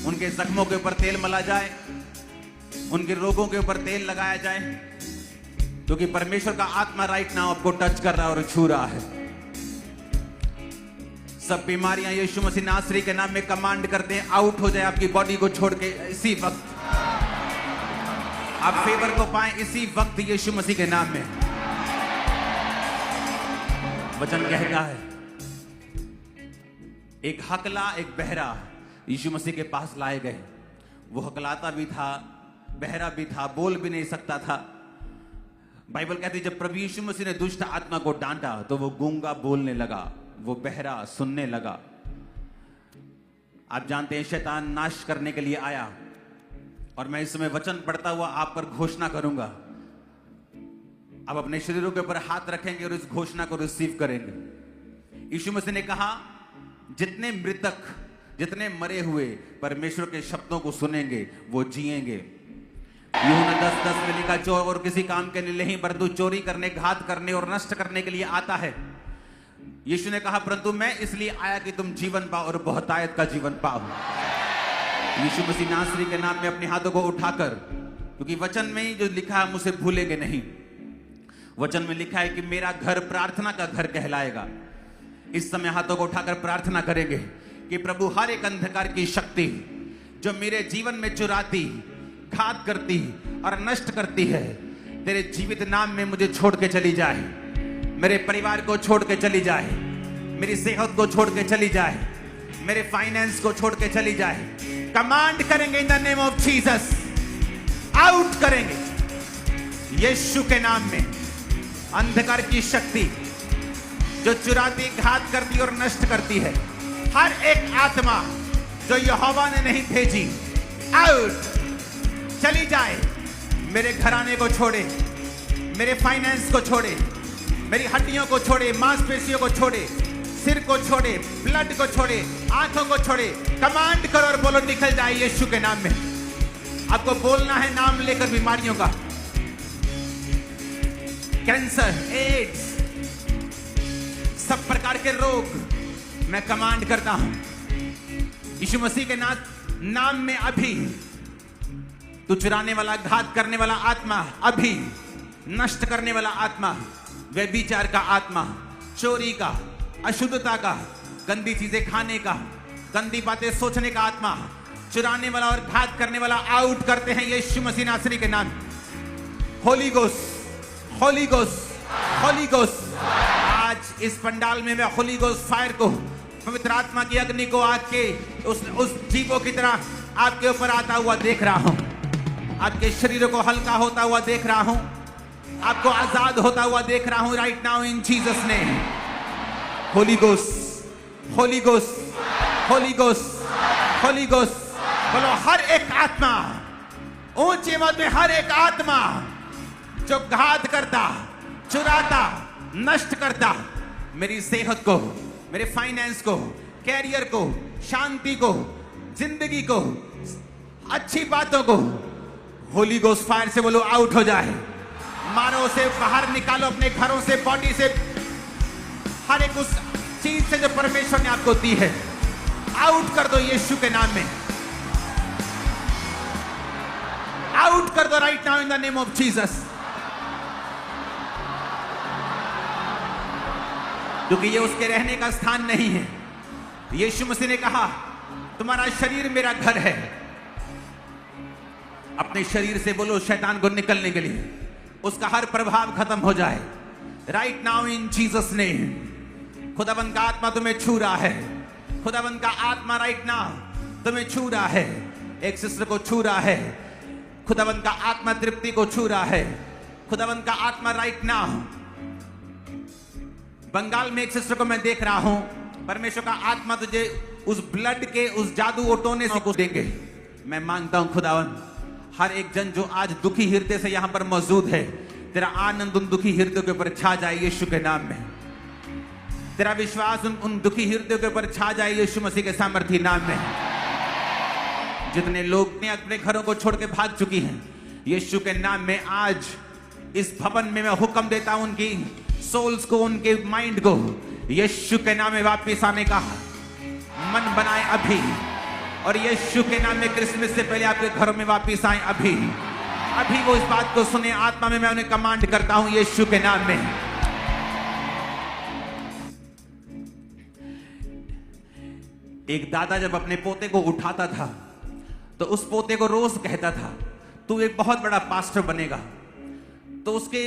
उनके जख्मों के ऊपर तेल मला जाए, उनके रोगों के ऊपर तेल लगाया जाए, क्योंकि परमेश्वर का आत्मा राइट नाउ आपको टच कर रहा है और छू रहा है। सब बीमारियां यीशु मसीह नासरी के नाम में कमांड करते हैं, आउट हो जाए आपकी बॉडी को छोड़ के। इसी वक्त आप फेवर को पाएं, इसी वक्त यीशु मसीह के नाम में। वचन कहता है एक हकला, एक बहरा यीशु मसीह के पास लाए गए। वो हकलाता भी था, बहरा भी था, बोल भी नहीं सकता था। बाइबल कहती है जब प्रभु यीशु मसीह ने दुष्ट आत्मा को डांटा तो वो गूंगा बोलने लगा, वो बहरा सुनने लगा। आप जानते हैं शैतान नाश करने के लिए आया, और मैं इस समय वचन पढ़ता हुआ आप पर घोषणा करूंगा। आप अपने शरीरों के ऊपर हाथ रखेंगे और इस घोषणा को रिसीव करेंगे। यीशु मसीह ने कहा जितने मृतक, जितने मरे हुए परमेश्वर के शब्दों को सुनेंगे वो जिएंगे। यूहन्ना 10:10 में लिखा, चोर और किसी काम के लिए नहीं परंतु चोरी करने, घात करने और नष्ट करने के लिए आता है। यीशु ने कहा परंतु मैं इसलिए आया कि तुम जीवन पाओ और बहुतायत का जीवन पाओ। यीशु मसीह नासरी के नाम में अपने हाथों को उठाकर, क्योंकि वचन में ही जो लिखा है मुझे भूलेंगे नहीं। वचन में लिखा है कि मेरा घर प्रार्थना का घर कहलाएगा। इस समय हाथों को उठाकर प्रार्थना करेंगे कि प्रभु हर एक अंधकार की शक्ति जो मेरे जीवन में चुराती, घात करती और नष्ट करती है, तेरे जीवित नाम में मुझे छोड़ के चली जाए। मेरे परिवार को छोड़ के चली जाए, मेरी सेहत को छोड़ के चली जाए, मेरे फाइनेंस को छोड़ के चली जाए। कमांड करेंगे in the name of Jesus, out करेंगे यीशु के नाम में। अंधकार की शक्ति जो चुराती, घात करती और नष्ट करती है, हर एक आत्मा जो यहोवा ने नहीं भेजी, आउट, चली जाए। मेरे घराने को छोड़े, मेरे फाइनेंस को छोड़े, मेरी हड्डियों को छोड़े, मांसपेशियों को छोड़े, सिर को छोड़े, ब्लड को छोड़े, आंखों को छोड़े। कमांड करो और बोलो निकल जाए यीशु के नाम में। आपको बोलना है नाम लेकर बीमारियों का, कैंसर, एड्स, सब प्रकार के रोग मैं कमांड करता हूं यीशु मसीह के नाम में। अभी तू चुराने वाला, घात करने वाला आत्मा, अभी नष्ट करने वाला आत्मा, व्यभिचार का आत्मा, चोरी का, अशुद्धता का, गंदी चीजें खाने का, गंदी बातें सोचने का आत्मा, चुराने वाला और घात करने वाला, आउट करते हैं यीशु मसीह नासरी के नाम। Holi ghost, Holi ghost, Holi ghost. आज इस पंडाल में मैं होली गोस्ट फायर को, पवित्र आत्मा की अग्नि को आग के उस जीवों की तरह आपके ऊपर आता हुआ देख रहा हूं। आपके शरीर को हल्का होता हुआ देख रहा हूं, आपको आजाद होता हुआ देख रहा हूं right now in Jesus name. Holi ghost, Holi ghost, Holi ghost, Holi ghost. बोलो हर एक आत्मा, ऊंची आवाज में, हर एक आत्मा जो घात करता, चुराता, नष्ट करता मेरी सेहत को, मेरे फाइनेंस को, कैरियर को, शांति को, जिंदगी को, अच्छी बातों को, होली गोस्ट फायर से बोलो आउट हो जाए। मारो उसे बाहर निकालो अपने घरों से, बॉडी से, हर एक उस चीज से जो परमेश्वर ने आपको दी है, आउट कर दो यीशु के नाम में। आउट कर दो right now in the name of Jesus. क्योंकि ये उसके रहने का स्थान नहीं है। यीशु मसीह ने कहा तुम्हारा शरीर मेरा घर है। अपने शरीर से बोलो शैतान को निकलने के लिए, उसका हर प्रभाव खत्म हो जाए right now in Jesus name. खुदाबंद का आत्मा तुम्हें छू रहा है, खुदाबंद का आत्मा राइट नाउ तुम्हें छू रहा है, एक सिस्टर को छू रहा है, खुदाबंद का आत्मा तृप्ति को छू रहा है, खुदाबंद का आत्मा राइट नाउ। बंगाल में एक सिस्टर को मैं देख रहा हूं, परमेश्वर का आत्मा तुझे उस ब्लड के, उस जादू ओटोने से कुछ देंगे। मैं मांगता हूं खुदावन, हर एक जन जो आज दुखी हृदय से यहां पर मौजूद है, तेरा आनंद उन दुखी हृदय के ऊपर छा जाए यीशु के नाम में। तेरा विश्वास उन दुखी हृदय के ऊपर छा जाए यीशु मसीह के सामर्थी नाम में। जितने लोग ने अपने घरों को छोड़ के भाग चुकी हैं, यीशु के नाम में आज इस भवन में मैं हुक्म देता हूं उनकी सोल्स को, उनके माइंड को यीशु के नाम में वापस आने का मन बनाए अभी, और यीशु के नाम में क्रिसमस से पहले आपके घरों में वापस आए अभी। अभी वो इस बात को सुने, आत्मा में मैं उन्हें कमांड करता हूं यीशु के नाम में। एक दादा जब अपने पोते को उठाता था तो उस पोते को रोज कहता था तू एक बहुत बड़ा पास्टर बनेगा। तो उसके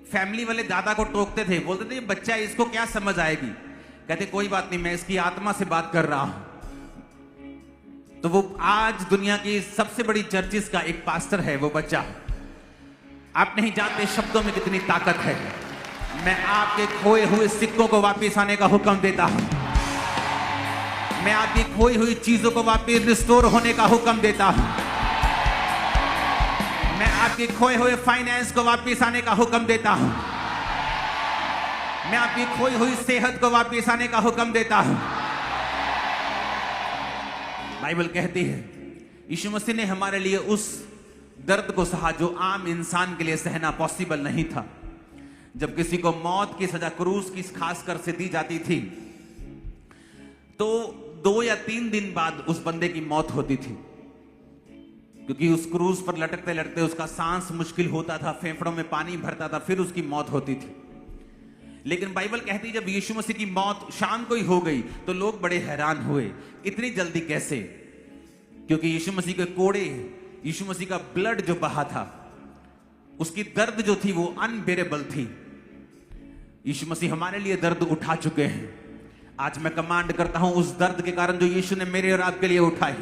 फैमिली वाले दादा को टोकते थे, बोलते थे बच्चा इसको क्या समझ आएगी। कहते कोई बात नहीं, मैं इसकी आत्मा से बात कर रहा हूं। तो वो आज दुनिया की सबसे बड़ी चर्चिस का एक पास्टर है वो बच्चा। आप नहीं जानते शब्दों में कितनी ताकत है। मैं आपके खोए हुए सिक्कों को वापस आने का हुक्म देता हूं। मैं आपकी खोई हुई चीजों को वापस रिस्टोर होने का हुक्म देता हूं। मैं आपके खोए हुए फाइनेंस को वापस आने का हुक्म देता हूं। मैं आपकी खोई हुई सेहत को वापस आने का हुक्म देता हूं। बाइबल कहती है यीशु मसीह ने हमारे लिए उस दर्द को सहा जो आम इंसान के लिए सहना पॉसिबल नहीं था। जब किसी को मौत की सजा क्रूस की खासकर से दी जाती थी तो 2 या 3 दिन बाद उस बंदे की मौत होती थी, क्योंकि उस क्रूस पर लटकते लटकते उसका सांस मुश्किल होता था, फेफड़ों में पानी भरता था, फिर उसकी मौत होती थी। लेकिन बाइबल कहती है जब यीशु मसीह की मौत शाम को ही हो गई तो लोग बड़े हैरान हुए, इतनी जल्दी कैसे? क्योंकि यीशु मसीह के कोड़े, यीशु मसीह का ब्लड जो बहा था, उसकी दर्द जो थी वो अनबेरेबल थी। यीशु मसीह हमारे लिए दर्द उठा चुके हैं। आज मैं कमांड करता हूं उस दर्द के कारण जो यीशु ने मेरे और आपके लिए उठाई,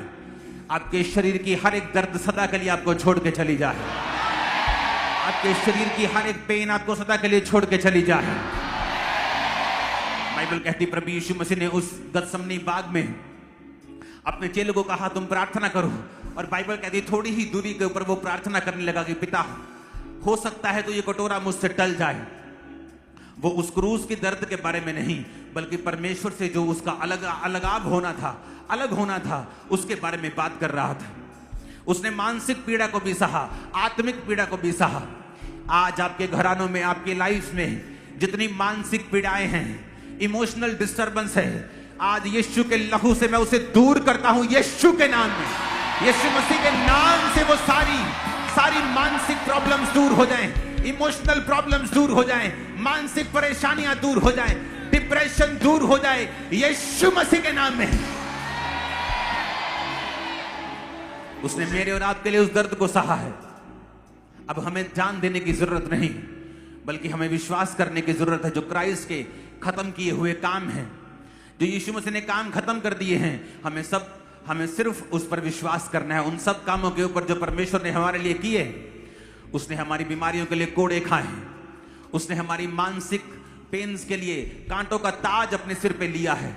आपके शरीर की हर एक दर्द सदा के लिए आपको छोड़ के चली जाए। आपके शरीर की हर एक पेन आपको सदा के लिए छोड़ के चली जाए। बाइबल कहती प्रभु यीशु मसीह ने उस गतसमनी बाग में अपने चेलों को कहा तुम प्रार्थना करो, और बाइबल कहती थोड़ी ही दूरी के ऊपर वो प्रार्थना करने लगा कि पिता हो सकता है तो ये कटोरा मुझसे टल जाए। वो उस क्रूस की दर्द के बारे में नहीं, बल्कि परमेश्वर से जो उसका अलगाव होना था, अलग होना था, उसके बारे में बात कर रहा था। उसने मानसिक पीड़ा को भी सहा, आत्मिक पीड़ा को भी सहा। आज आपके घरानों में, आपकी लाइफ में जितनी मानसिक पीड़ाएं हैं, इमोशनल डिस्टर्बेंस है, आज यीशु के लहू से मैं उसे दूर करता हूं। यीशु के नाम में, यीशु मसीह के नाम से वो सारी मानसिक प्रॉब्लम्स दूर हो जाएं, इमोशनल प्रॉब्लम्स दूर हो जाएं, मानसिक परेशानियां दूर हो जाएं, डिप्रेशन दूर हो जाए, यीशु मसीह के नाम में। उसने मेरे और आपके लिए उस दर्द को सहा है। अब हमें जान देने की जरूरत नहीं, बल्कि हमें विश्वास करने की जरूरत है। जो क्राइस्ट के खत्म किए हुए काम हैं, जो यीशु मसीह ने काम खत्म कर दिए हैं, हमें सिर्फ उस पर विश्वास करना है। उन सब कामों के ऊपर जो परमेश्वर ने हमारे लिए किए। उसने हमारी बीमारियों के लिए कोड़े खाए, उसने हमारी मानसिक पेन्स के लिए कांटों का ताज अपने सिर पे लिया है।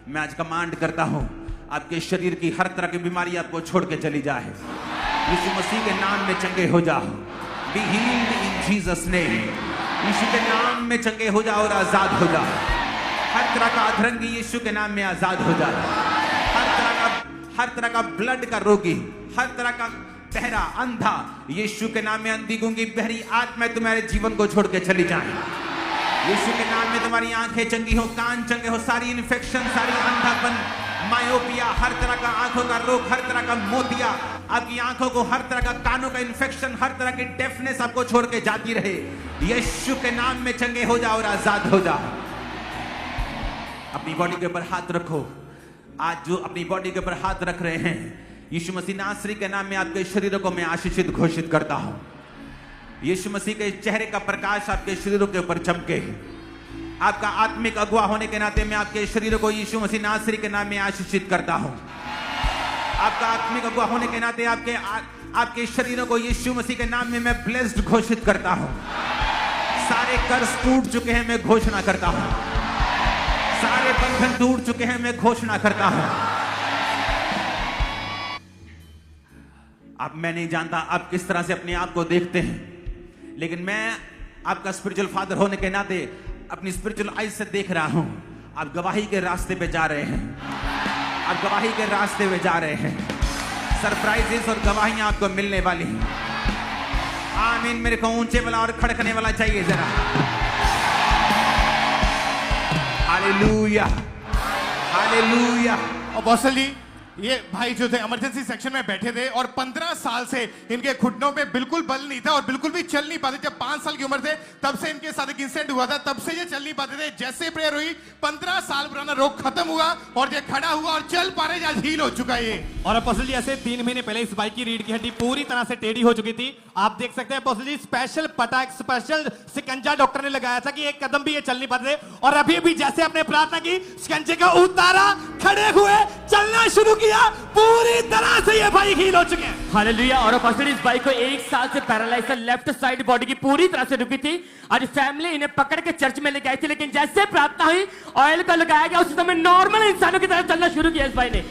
मैं आज कमांड करता हूं आपके शरीर की हर तरह की बीमारी आपको छोड़ के चली जाए। यीशु मसीह के नाम में चंगे हो जाओ। Be healed in Jesus name. Yeshu के नाम में चंगे हो जाओ और आजाद हो जाओ। हर तरह का अधरंगी यीशु के नाम में आजाद हो जाए। हर तरह का ब्लड का रोगी, हर तरह का बहरा, अंधा, यीशु के नाम में अंधी, गूंगी, बहरी आत्माएं तुम्हारे जीवन को छोड़ के चली जाएं। यीशु के नाम में तुम्हारी आंखें चंगी हो, कान चंगे हो, सारी इन्फेक्शन, सारी अंधापन, मायोपिया, हर तरह का आंखों का रोग, हर तरह का मोतिया, आपकी आंखों को, हर तरह का कानों का इन्फेक्शन, हर तरह की डेफनेस आपको छोड़ के जाती रहे। यीशु के नाम में चंगे हो जाओ और आजाद हो जाओ। अपनी बॉडी के ऊपर हाथ रखो। आज जो अपनी बॉडी के ऊपर हाथ रख रहे हैं, यीशु मसीह नासरी के नाम में आपके शरीरों को मैं आशीषित घोषित करता हूं। यीशु मसीह के चेहरे का प्रकाश आपके शरीरों के ऊपर चमके। आपका आत्मिक अगुवा होने के नाते मैं आपके शरीरों को यीशु मसीह नासरी के नाम में आशीषित करता हूं। आपका आत्मिक अगुवा होने के नाते आपके शरीरों को यीशु मसीह के नाम में मैं ब्लेस्ड घोषित करता हूं। सारे कर्ज टूट चुके हैं, मैं घोषणा करता हूं। सारे बंधन टूट चुके हैं, मैं घोषणा करता हूं। अब मैं नहीं जानता आप किस तरह से अपने आप को देखते हैं, लेकिन मैं आपका स्पिरिचुअल फादर होने के नाते अपनी स्पिरिचुअल आइज से देख रहा हूं। आप गवाही के रास्ते पे जा रहे हैं। आप गवाही के रास्ते पे जा रहे हैं। सरप्राइजेस और गवाहियां आपको मिलने वाली हैं। आमीन। मेरे को ऊंचे वाला और खड़कने वाला चाहिए जरा। Hallelujah, hallelujah. अपोस्टल जी, ये भाई जो थे इमरजेंसी सेक्शन में बैठे थे और 15 साल से इनके घुटनों पे बिल्कुल बल नहीं था और बिल्कुल भी चल नहीं पाते। जब 5 साल की उम्र थे तब से इनके साथ एक इंसिडेंट हुआ था, तब से ये चल नहीं पाते थे। जैसे प्रेयर हुई 15 साल पुराना रोग खत्म हुआ और ये खड़ा हुआ और चल पा रहे, आज हील हो चुका है ये। और अपोस्टल जी ऐसे 3 महीने पहले इस भाई की रीढ़ की हड्डी पूरी तरह से टेढ़ी हो चुकी थी। आप देख सकते हैं अपोस्टल जी, स्पेशल पटाक, स्पेशल शिकंजा डॉक्टर ने लगाया था कि एक कदम भी ये चल नहीं पाते थे। और अभी भी जैसे आपने प्रार्थना की, शिकंजे का उतारा, खड़े हुए, चलना शुरू किया, पूरी तरह से ये भाई हील हो चुके हैं। हालेलुया। और अपोस्टल इस भाई को 1 साल से पैरालाइज, लेफ्ट साइड बॉडी की पूरी तरह से रुकी थी। आज फैमिली इन्हें पकड़ के चर्च में लेके आई थी, लेकिन जैसे प्रार्थना हुई, ऑयल का लगाया गया, उस समय नॉर्मल इंसानों की तरह चलना शुरू किया इस भाई ने।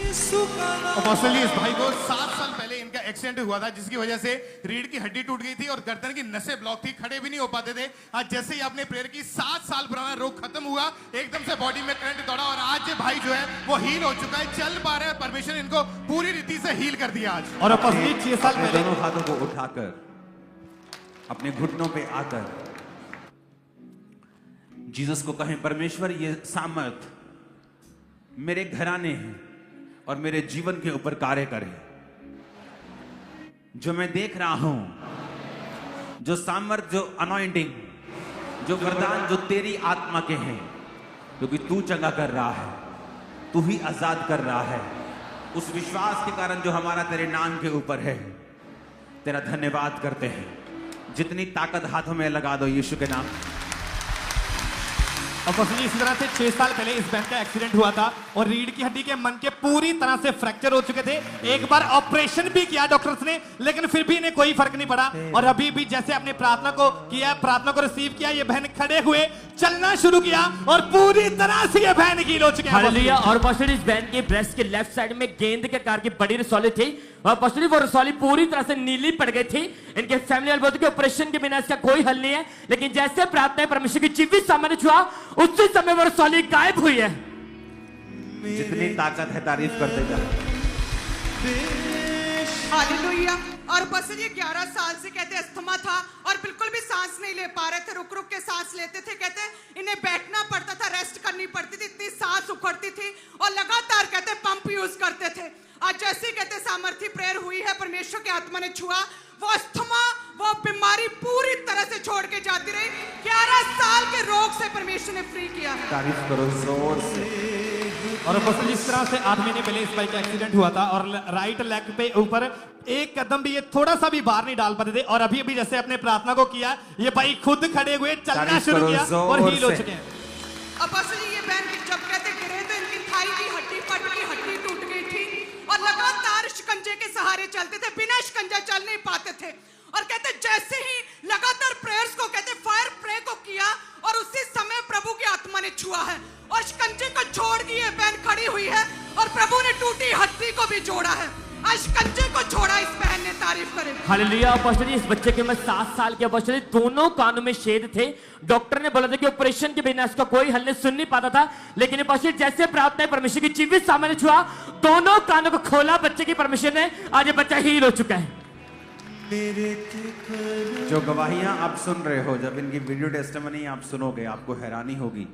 अपोस्टल जी, इस भाई को 7 साल पहले इनका एक्सीडेंट हुआ था, जिसकी वजह से रीढ़ की हड्डी टूट गई थी और गर्दन की नसें ब्लॉक थी, खड़े भी नहीं हो पाते थे। आज जैसे ही आपने प्रेयर की, 7 साल पुराना रोग खत्म हुआ, एकदम से बॉडी में करंट दौड़ा और आज ये भाई जो है वो हील हो चुका है, चल पा रहे हैं। परमेश्वर इनको पूरी रीति से हील कर दिया आज। और अपोस्टल जी 6 साल पहले दोनों हाथों को उठाकर अपने घुटनों पे आकर जीसस को कहें, परमेश्वर ये सामर्थ मेरे घराने हैं और मेरे जीवन के ऊपर कार्य करे। जो मैं देख रहा हूं, जो सामर्थ, जो अनॉइंटिंग, जो वरदान जो तेरी आत्मा के हैं, क्योंकि तू चंगा कर रहा है, तू ही आजाद कर रहा है। उस विश्वास के कारण जो हमारा तेरे नाम के ऊपर है, तेरा धन्यवाद करते हैं। जितनी ताकत हाथों में लगा दो यीशु के नाम। और बस इसी तरह से 6 साल पहले इस बहन का एक्सीडेंट हुआ था और रीढ़ की हड्डी के मन के पूरी तरह से फ्रैक्चर हो चुके थे। एक बार ऑपरेशन भी किया डॉक्टर्स ने, लेकिन फिर भी इन्हें कोई फर्क नहीं पड़ा। और अभी भी जैसे अपने प्रार्थना को किया, प्रार्थना को रिसीव किया, ये बहन खड़े हुए चलना शुरू किया और पूरी तरह से ये बहन हील हो चुके हैं। हालेलुया। और पास्टर इस बहन के ब्रेस्ट के लेफ्ट साइड में गेंद के कार की बड़ी रसौली थी और पास्टर वो रसौली पूरी तरह से नीली पड़ गई थी। इनके फैमिली वाले बोलते कि ऑपरेशन के बिना इसका कोई हल नहीं है, लेकिन जैसे प्रार्थना परमेश्वर की जीवित सामने छुआ उसी समय वो रसौली गायब हुई है। जितनी ताकत है तारीफ करते जा। हालेलुया। और बस ये 11 साल से कहते अस्थमा था और बिल्कुल भी सांस नहीं ले पा रहे थे, रुक रुक के सांस लेते थे। कहते इन्हें बैठना पड़ता था, रेस्ट करनी पड़ती थी, इतनी सांस उखड़ती थी और लगातार कहते पंप यूज करते थे। आज जैसे कहते सामर्थ्य प्रेयर हुई है, परमेश्वर की आत्मा ने छुआ, वो अस्थमा, वो बीमारी पूरी तरह से छोड़ के जाती रही। 11 साल के रोग से परमेश्वर ने फ्री किया है। तारीफ करो जोर से। और बस जिस तरह से 8 महीने पहले इस बाइक का एक्सीडेंट हुआ था और राइट लेग पे ऊपर एक कदम भी ये थोड़ा सा भी बाहर नहीं डाल पाते थे, और अभी अभी जैसे अपने प्रार्थना को किया, ये भाई खुद खड़े हुए चलना शुरू किया और हील हो चुके हैं। अब बस ये बहन जब कहते गिरे तो इनकी थाई की हड्डी, पट की हड्डी टूट गई थी और लगातार शिकंजे के सहारे चलते थे, बिना शिकंजा चल नहीं पाते थे। और कहते जैसे ही लगातार प्रेयर्स को कहते फायर प्रे को किया और उसी समय प्रभु की आत्मा ने छुआ है और शिकंजे को छोड़ के ये बहन खड़ी हुई है और प्रभु ने टूटी हड्डी को भी जोड़ा है। आज शिकंजे को छोड़ा इस बहन ने, तारीफ करें। हालेलुया। पास्टर जी इस बच्चे के उम्र 7 साल के, पास्टर जी दोनों कानों में छेद थे। डॉक्टर ने बोला था कि ऑपरेशन के बिना इसका कोई हल नहीं, सुन नहीं पाता था, लेकिन पास्टर जी जैसे प्रार्थना परमेश्वर की जीवित सामने छुआ, दोनों कानों को खोला बच्चे की परमेश्वर ने, आज ये बच्चा हील हो चुका है। जो गवाहियां आप सुन रहे हो, जब इनकी वीडियो टेस्टिमनी आप सुनोगे आपको हैरानी होगी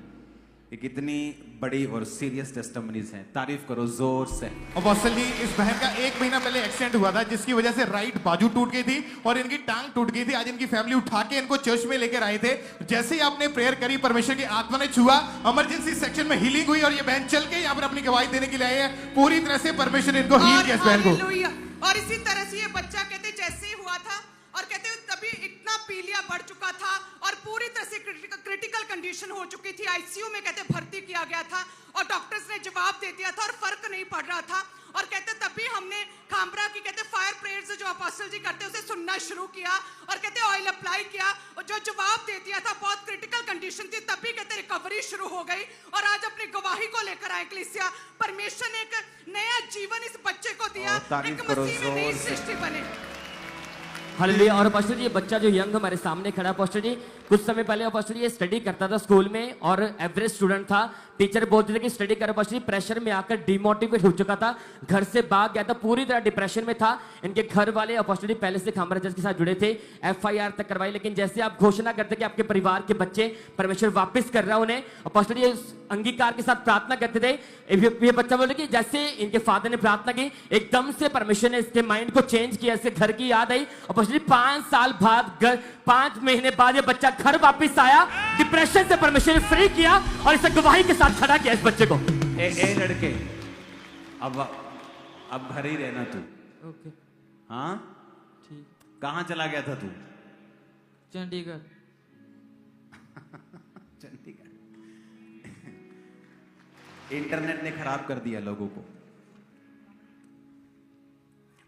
कि कितनी बड़ी और सीरियस टेस्टिमनीज हैं। तारीफ करो जोर से। और बॉसल जी इस बहन का 1 महीना पहले एक्सीडेंट हुआ था जिसकी वजह से राइट बाजू टूट गई थी और इनकी टांग टूट गई थी। आज इनकी फैमिली उठा के इनको चर्च में लेकर आए थे। जैसे ही आपने प्रेयर करी, परमेश्वर की आत्मा ने छुआ, इमरजेंसी सेक्शन में हीलिंग हुई और ये बहन चल के यहाँ पर अपनी गवाही देने के लिए आई है। पूरी तरह से परमेश्वर ने इनको हील किया इस बहन को। हालेलुया। और इसी तरह से ये बच्चा कहते जैसे ही हुआ था और कहते तभी इतना पीलिया बढ़ चुका था और पूरी तरह से क्रिटिकल कंडीशन हो चुकी थी। आईसीयू में कहते भर्ती किया गया था और डॉक्टर्स ने जवाब दे दिया था और फर्क नहीं पड़ रहा था। और कहते तभी हमने खामरा की कहते फायर प्रेयर्स जो अपोस्टल जी करते उसे सुनना शुरू किया और कहते ऑयल अप्लाई किया और जो जवाब दे दिया था, बहुत क्रिटिकल कंडीशन थी, तभी कहते रिकवरी शुरू हो गई। और आज अपनी गवाही को लेकर आए कलीसिया, परमेश्वर ने एक नया जीवन इस बच्चे को दिया, एक मसीह में नई सृष्टि बने। हालेलुया। और पास्टर जी ये बच्चा जो यंग हमारे सामने खड़ा, पास्टर जी कुछ समय पहले पास्टर जी ये स्टडी करता था स्कूल में और एवरेज स्टूडेंट था। टीचर बोलते थे कि स्टडी करो, पास्टर जी प्रेशर में आकर डिमोटिवेट हो चुका था, घर से भाग गया था, पूरी तरह डिप्रेशन में था। इनके घर वाले और पास्टर जी पहले से खामरा चर्च के साथ जुड़े थे, FIR तक करवाई, लेकिन जैसे आप घोषणा करते कि आपके परिवार के बच्चे परमेश्वर वापस कर रहा है उन्हें, और पास्टर जी अंगीकार के साथ प्रार्थना करते थे। ये बच्चा बोले कि जैसे इनके फादर ने प्रार्थना की, एकदम से परमेश्वर ने इसके माइंड को चेंज किया, इसके घर की याद आई और पास्टर जी 5 साल बाद 5 महीने बाद ये बच्चा घर वापस आया, डिप्रेशन से परमेश्वर ने फ्री किया और इसे गवाही के साथ खड़ा किया इस बच्चे को। ए लड़के, अब घर ही रहना तू। ओके। हाँ ठीक। कहाँ चला गया था तू? चंडीगढ़। चंडीगढ़। इंटरनेट ने खराब कर दिया लोगों को।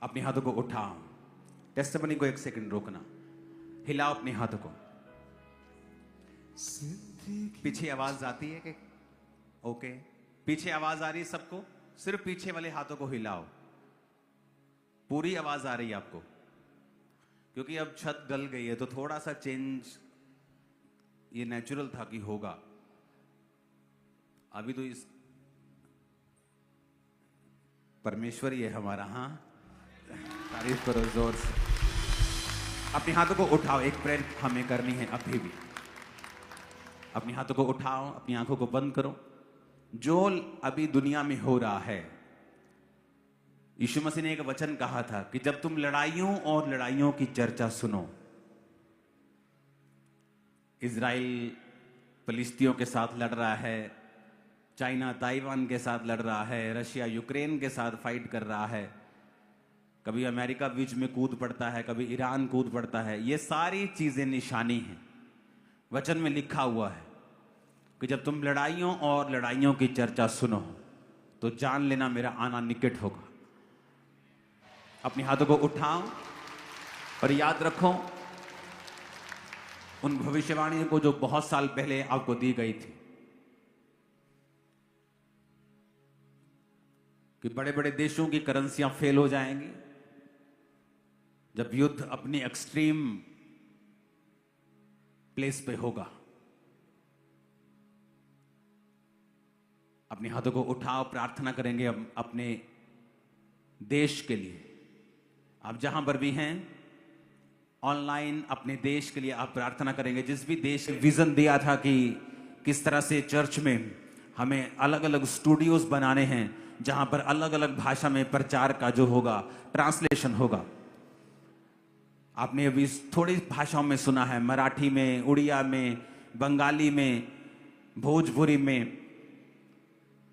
अपने हाथों को उठाओ, टेस्टिमनी को 1 सेकंड रोकना, हिलाओ अपने हाथों को। पीछे आवाज आती है कि ओके? पीछे आवाज आ रही है सबको? सिर्फ पीछे वाले हाथों को हिलाओ। पूरी आवाज आ रही है आपको? क्योंकि अब छत गल गई है तो थोड़ा सा चेंज ये नेचुरल था कि होगा। अभी तो इस परमेश्वर ही है हमारा। हाँ, तारीफ करो जोर से। अपने हाथों को उठाओ, एक प्रेयर हमें करनी है अभी भी। अपने हाथों को उठाओ, अपनी आंखों को बंद करो। जो अभी दुनिया में हो रहा है, यीशु मसीह ने एक वचन कहा था कि जब तुम लड़ाइयों और लड़ाइयों की चर्चा सुनो, इजराइल फिलिस्तीयों के साथ लड़ रहा है, चाइना ताइवान के साथ लड़ रहा है, रशिया यूक्रेन के साथ फाइट कर रहा है, कभी अमेरिका बीच में कूद पड़ता है, कभी ईरान कूद पड़ता है। ये सारी चीजें निशानी हैं, वचन में लिखा हुआ है। कि जब तुम लड़ाइयों और लड़ाइयों की चर्चा सुनो तो जान लेना मेरा आना निकट होगा। अपने हाथों को उठाओ और याद रखो उन भविष्यवाणियों को जो बहुत साल पहले आपको दी गई थी कि बड़े बड़े देशों की करेंसियां फेल हो जाएंगी जब युद्ध अपनी एक्सट्रीम प्लेस पे होगा। अपने हाथों को उठाओ, प्रार्थना करेंगे अपने देश के लिए। आप जहां पर भी हैं ऑनलाइन अपने देश के लिए आप प्रार्थना करेंगे। जिस भी देश ने विजन दिया था कि किस तरह से चर्च में हमें अलग अलग स्टूडियोज बनाने हैं जहां पर अलग अलग भाषा में प्रचार का जो होगा ट्रांसलेशन होगा। आपने अभी थोड़ी भाषाओं में सुना है, मराठी में, उड़िया में, बंगाली में, भोजपुरी में।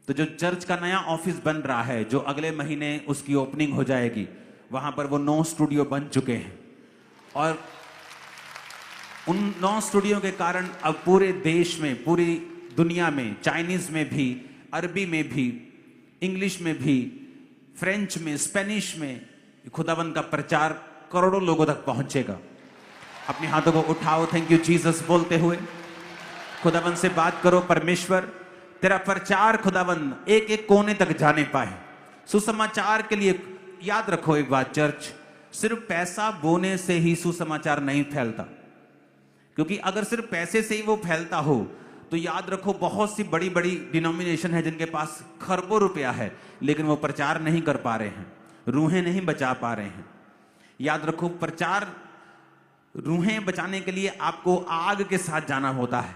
तो जो चर्च का नया ऑफिस बन रहा है जो अगले महीने उसकी ओपनिंग हो जाएगी, वहां पर वो 9 स्टूडियो बन चुके हैं और उन 9 स्टूडियो के कारण अब पूरे देश में, पूरी दुनिया में, चाइनीज में भी, अरबी में भी, इंग्लिश में भी, फ्रेंच में, स्पेनिश में खुदावंद का प्रचार करोड़ों लोगों तक पहुंचेगा। अपने हाथों को उठाओ, थैंक यू जीसस बोलते हुए खुदावंद से बात करो। परमेश्वर तेरा प्रचार खुदावंद एक एक कोने तक जाने पाए। सुसमाचार के लिए याद रखो एक बात, चर्च सिर्फ पैसा बोने से ही सुसमाचार नहीं फैलता, क्योंकि अगर सिर्फ पैसे से ही वो फैलता हो तो याद रखो बहुत सी बड़ी बड़ी डिनोमिनेशन है जिनके पास खरबों रुपया है लेकिन वो प्रचार नहीं कर पा रहे हैं, रूहें नहीं बचा पा रहे हैं। याद रखो प्रचार, रूहें बचाने के लिए आपको आग के साथ जाना होता है,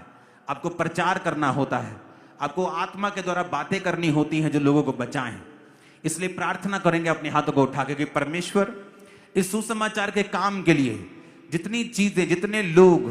आपको प्रचार करना होता है, आपको आत्मा के द्वारा बातें करनी होती हैं जो लोगों को बचाएं। इसलिए प्रार्थना करेंगे अपने हाथों को उठा के कि परमेश्वर इस सुसमाचार के काम के लिए जितनी चीजें, जितने लोग,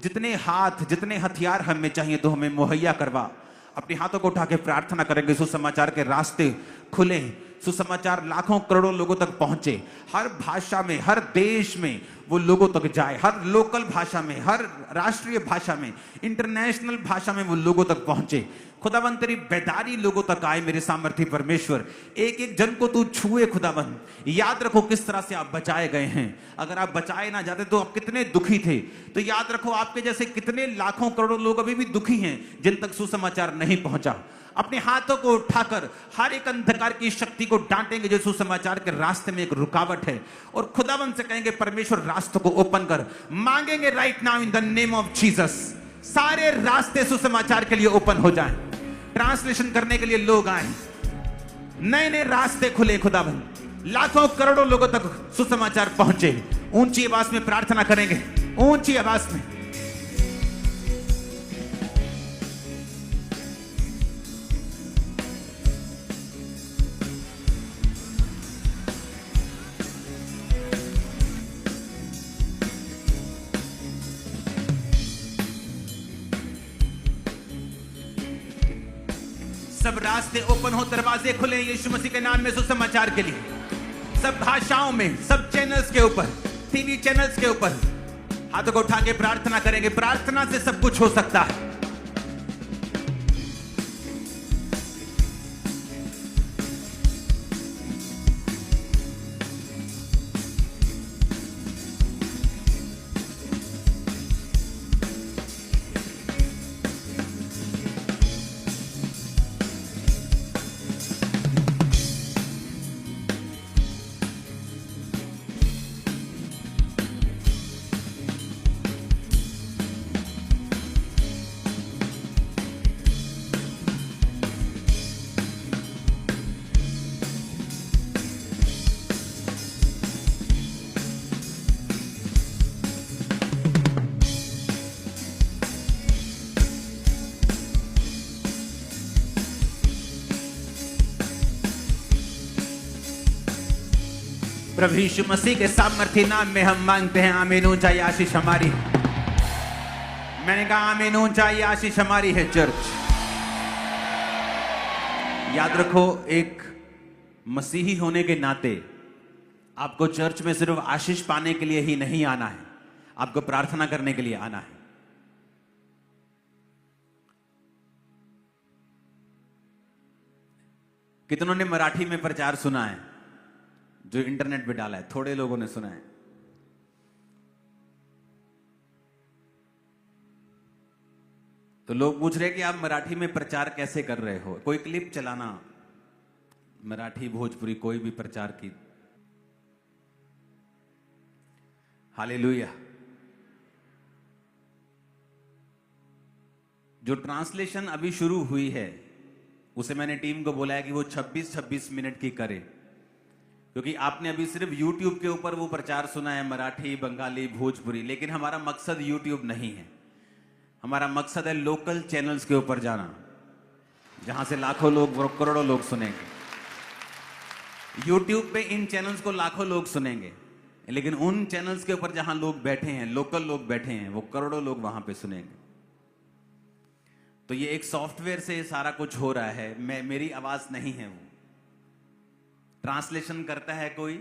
जितने हाथ, जितने हथियार हमें चाहिए तो हमें मुहैया करवा। अपने हाथों को उठा के प्रार्थना करेंगे सुसमाचार के रास्ते खुले, सुसमाचार लाखों करोड़ों लोगों तक पहुंचे, हर भाषा में, हर देश में वो लोगों तक जाए, हर लोकल भाषा में, हर राष्ट्रीय भाषा में, इंटरनेशनल भाषा में वो लोगों तक पहुंचे। खुदावंद तेरी बेदारी लोगों तक आए मेरे सामर्थ्य परमेश्वर, एक एक जन को तू छुए खुदावंद। याद रखो किस तरह से आप बचाए गए हैं। अगर आप बचाए ना जाते तो आप कितने दुखी थे। तो याद रखो आपके जैसे कितने लाखों करोड़ों लोग अभी भी दुखी हैं जिन तक सुसमाचार नहीं पहुंचा। अपने हाथों को उठाकर हर एक अंधकार की शक्ति को डांटेंगे जो सुसमाचार के रास्ते में एक रुकावट है, और खुदावंद से कहेंगे परमेश्वर रास्तों को ओपन कर। मांगेंगे right now in the name of Jesus, सारे रास्ते सुसमाचार के लिए ओपन हो जाएं, ट्रांसलेशन करने के लिए लोग आए, नए नए रास्ते खुले खुदावंद, लाखों करोड़ों लोगों तक सुसमाचार पहुंचे। ऊंची आवाज में प्रार्थना करेंगे, ऊंची आवाज में। सब रास्ते ओपन हो, दरवाजे खुले यीशु मसीह के नाम में सुसमाचार के लिए। सब भाषाओं में, सब चैनल्स के ऊपर, टीवी चैनल्स के ऊपर हाथों को उठा के प्रार्थना करेंगे। प्रार्थना से सब कुछ हो सकता है। प्रभु यीशु मसीह के सामर्थ्य नाम में हम मांगते हैं, आमीन। ऊंचाई आशीष हमारी है। मैंने कहा आमीन, ऊंचाई आशीष हमारी है। चर्च याद रखो, एक मसीही होने के नाते आपको चर्च में सिर्फ आशीष पाने के लिए ही नहीं आना है, आपको प्रार्थना करने के लिए आना है। कितनों ने मराठी में प्रचार सुना है? जो इंटरनेट पे डाला है, थोड़े लोगों ने सुना है। तो लोग पूछ रहे हैं कि आप मराठी में प्रचार कैसे कर रहे हो? कोई क्लिप चलाना, मराठी भोजपुरी कोई भी प्रचार की। हालेलुया। जो ट्रांसलेशन अभी शुरू हुई है, उसे मैंने टीम को बोला है कि वो 26-26 मिनट की करे, क्योंकि आपने अभी सिर्फ YouTube के ऊपर वो प्रचार सुना है, मराठी, बंगाली, भोजपुरी, लेकिन हमारा मकसद YouTube नहीं है। हमारा मकसद है लोकल चैनल्स के ऊपर जाना, जहां से लाखों लोग, करोड़ों लोग सुनेंगे। YouTube पे इन चैनल्स को लाखों लोग सुनेंगे, लेकिन उन चैनल्स के ऊपर जहां लोग बैठे हैं, लोकल लोग बैठे हैं, वो करोड़ों लोग वहां पे सुनेंगे। तो ये एक सॉफ्टवेयर से सारा कुछ हो रहा है। मेरी आवाज नहीं है, वो ट्रांसलेशन करता है कोई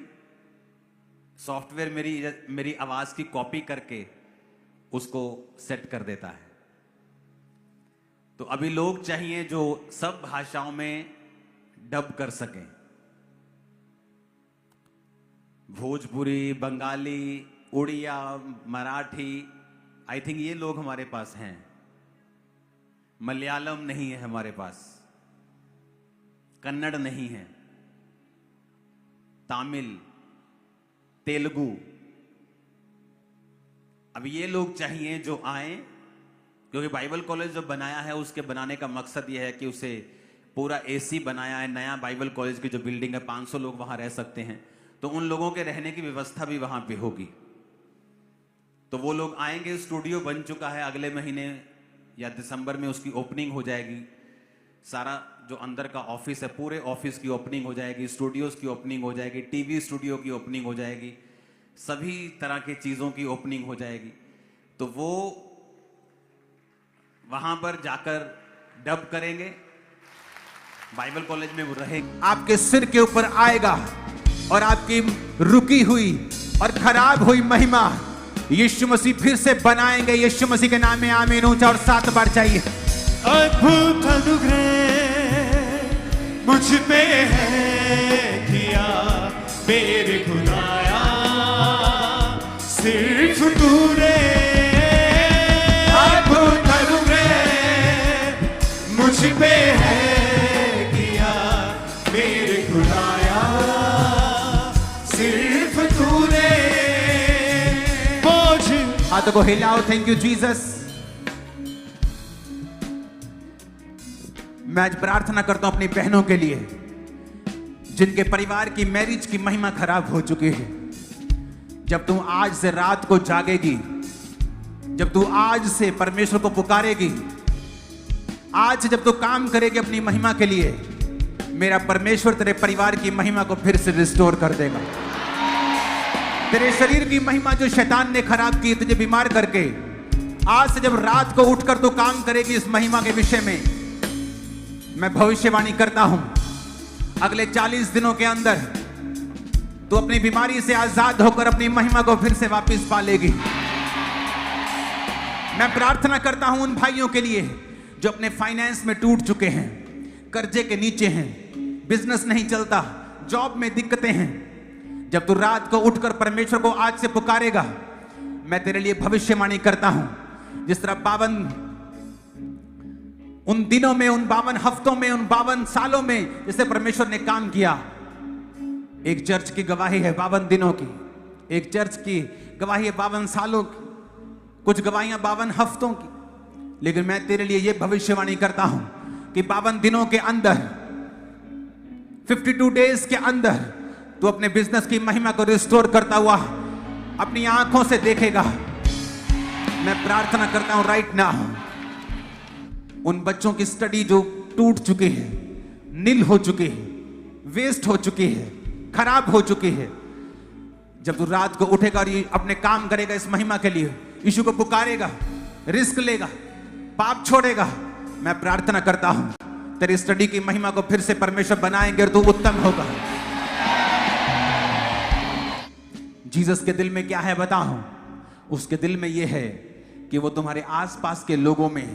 सॉफ्टवेयर, मेरी आवाज की कॉपी करके उसको सेट कर देता है। तो अभी लोग चाहिए जो सब भाषाओं में डब कर सकें, भोजपुरी, बंगाली, उड़िया, मराठी। आई थिंक ये लोग हमारे पास हैं। मलयालम नहीं है हमारे पास, कन्नड़ नहीं है, तमिल, तेलुगु। अब ये लोग चाहिए जो आए, क्योंकि बाइबल कॉलेज जो बनाया है उसके बनाने का मकसद ये है कि उसे पूरा एसी बनाया है। नया बाइबल कॉलेज की जो बिल्डिंग है, 500 लोग वहां रह सकते हैं, तो उन लोगों के रहने की व्यवस्था भी वहां पे होगी। तो वो लोग आएंगे। स्टूडियो बन चुका है, अगले महीने या दिसंबर में उसकी ओपनिंग हो जाएगी। सारा जो अंदर का ऑफिस है, पूरे ऑफिस की ओपनिंग हो जाएगी, स्टूडियोज की ओपनिंग हो जाएगी, टीवी स्टूडियो की ओपनिंग हो जाएगी, सभी तरह की चीजों की ओपनिंग हो जाएगी। तो वो वहां पर जाकर डब करेंगे, बाइबल कॉलेज में वो रहेंगे। आपके सिर के ऊपर आएगा और आपकी रुकी हुई और खराब हुई महिमा यीशु मसीह फिर से बनाएंगे। यीशु मसीह के नाम में आमीन। ऊंचा और 7 बार चाहिए। अद्भुत अनुग्रह मुझ पे है किया मेरे खुदाया, सिर्फ तूने। अद्भुत अनुग्रह मुझ पे है किया मेरे खुदाया, सिर्फ तूने। हाथों को हिलाओ। Thank you Jesus. मैं आज प्रार्थना करता हूं अपनी बहनों के लिए, जिनके परिवार की मैरिज की महिमा खराब हो चुकी है। जब तू आज से रात को जागेगी, जब तू आज से परमेश्वर को पुकारेगी, आज से जब तू काम करेगी अपनी महिमा के लिए, मेरा परमेश्वर तेरे परिवार की महिमा को फिर से रिस्टोर कर देगा। तेरे शरीर की महिमा जो शैतान ने खराब की, तुझे बीमार करके, आज से जब रात को उठकर तू काम करेगी इस महिमा के विषय में, मैं भविष्यवाणी करता हूं अगले 40 दिनों के अंदर तू अपनी बीमारी से आजाद होकर अपनी महिमा को फिर से वापस पा लेगी। मैं प्रार्थना करता हूं उन भाइयों के लिए जो अपने फाइनेंस में टूट चुके हैं, कर्जे के नीचे हैं, बिजनेस नहीं चलता, जॉब में दिक्कतें हैं। जब तू रात को उठकर परमेश्वर को आज से पुकारेगा, मैं तेरे लिए भविष्यवाणी करता हूं, जिस तरह 52 उन दिनों में, उन 52 हफ्तों में, उन 52 सालों में जिसे परमेश्वर ने काम किया। एक चर्च की गवाही है 52 दिनों की, एक चर्च की गवाही है 52 सालों की, कुछ गवाहियां 52 हफ्तों की। लेकिन मैं तेरे लिए यह भविष्यवाणी करता हूं कि 52 दिनों के अंदर, 52 डेज के अंदर तू अपने बिजनेस की महिमा को रिस्टोर करता हुआ अपनी आंखों से देखेगा। मैं प्रार्थना करता हूं राइट नाउ, उन बच्चों की स्टडी जो टूट चुकी है, नील हो चुकी है, वेस्ट हो चुकी है, खराब हो चुकी है, जब तू रात को उठेगा और अपने काम करेगा इस महिमा के लिए, यीशु को पुकारेगा, रिस्क लेगा, पाप छोड़ेगा, मैं प्रार्थना करता हूं तेरी स्टडी की महिमा को फिर से परमेश्वर बनाएंगे और तू उत्तम होगा। जीसस के दिल में क्या है बताऊं? उसके दिल में यह है कि वो तुम्हारे आसपास के लोगों में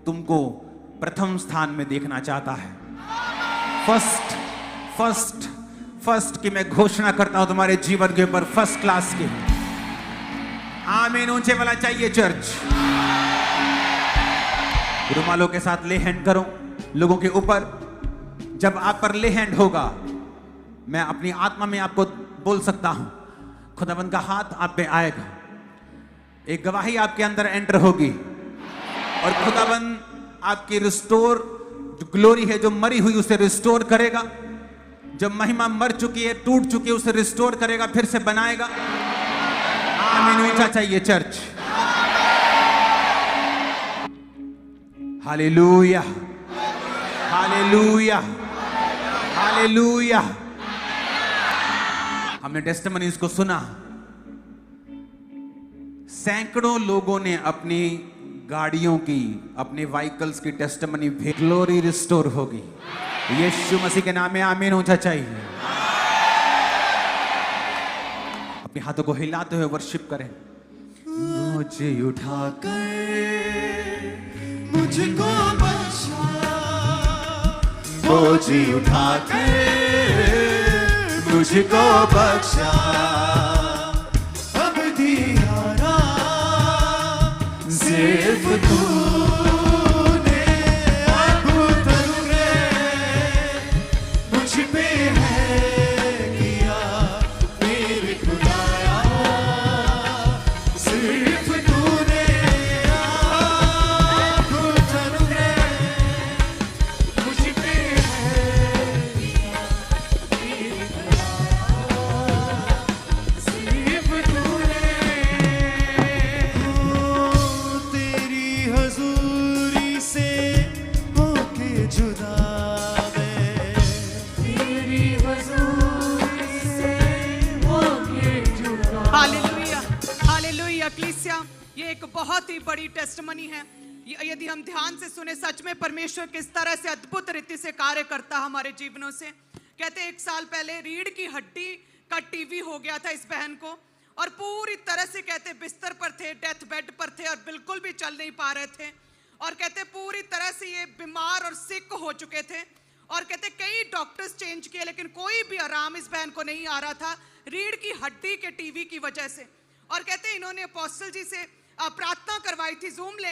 तुमको प्रथम स्थान में देखना चाहता है, फर्स्ट फर्स्ट की मैं घोषणा करता हूं तुम्हारे जीवन के ऊपर, फर्स्ट क्लास की। आमीन ऊंचे वाला चाहिए चर्च। रुमालों के साथ ले हैंड करो लोगों के ऊपर। जब आप पर ले हैंड होगा, मैं अपनी आत्मा में आपको बोल सकता हूं, खुदावंद का हाथ आप पे आएगा, एक गवाही आपके अंदर एंटर होगी और खुदावंद आपकी रिस्टोर जो ग्लोरी है, जो मरी हुई उसे रिस्टोर करेगा। जब महिमा मर चुकी है, टूट चुकी है, उसे रिस्टोर करेगा, फिर से बनाएगा। आमीन ऊंचा चाहिए चर्च। Hallelujah, hallelujah, hallelujah. हमने टेस्टिमनीज को सुना, सैकड़ों लोगों ने अपनी गाड़ियों की, अपने व्हीकल्स की टेस्टिमनी, ग्लोरी रिस्टोर होगी यीशु मसीह के नाम में। आमीन ऊंचा चाहिए। अपने हाथों को हिलाते हुए वर्शिप करें। मुझे उठाकर मुझको बख्शा, बोझ उठाकर मुझको बख्शा, अब दियारा सिर्फ तूने, अब तूने मुझ पे है किया, मेरे खुदाया सिर्फ तूने, अब तूने मुझ पे है किया, मेरे खुदाया सिर्फ तूने। तेरी हजूरी से होके जुदा मैं, तेरी हजूरी से होके जुदा। Hallelujah, hallelujah. क्लीसिया, ये एक बहुत ही बड़ी टेस्टमनी है। यदि हम ध्यान से सुने, सच में परमेश्वर किस तरह से अद्भुत रीति से कार्य करता हमारे जीवनों से। कहते 1 साल पहले रीढ़ की हड्डी का टीवी हो गया था इस बहन को, और पूरी तरह से कहते बिस्तर पर थे, डेथ बेड पर थे और बिल्कुल भी चल नहीं पा रहे थे। और कहते पूरी तरह से ये बीमार और सिक हो चुके थे। और कहते कई डॉक्टर्स चेंज किए, लेकिन कोई भी आराम इस बहन को नहीं आ रहा था, रीढ़ की हड्डी के टीवी की वजह से। और कहते इन्होंने अपोस्टल जी से प्रार्थना करवाई थी, जूम ले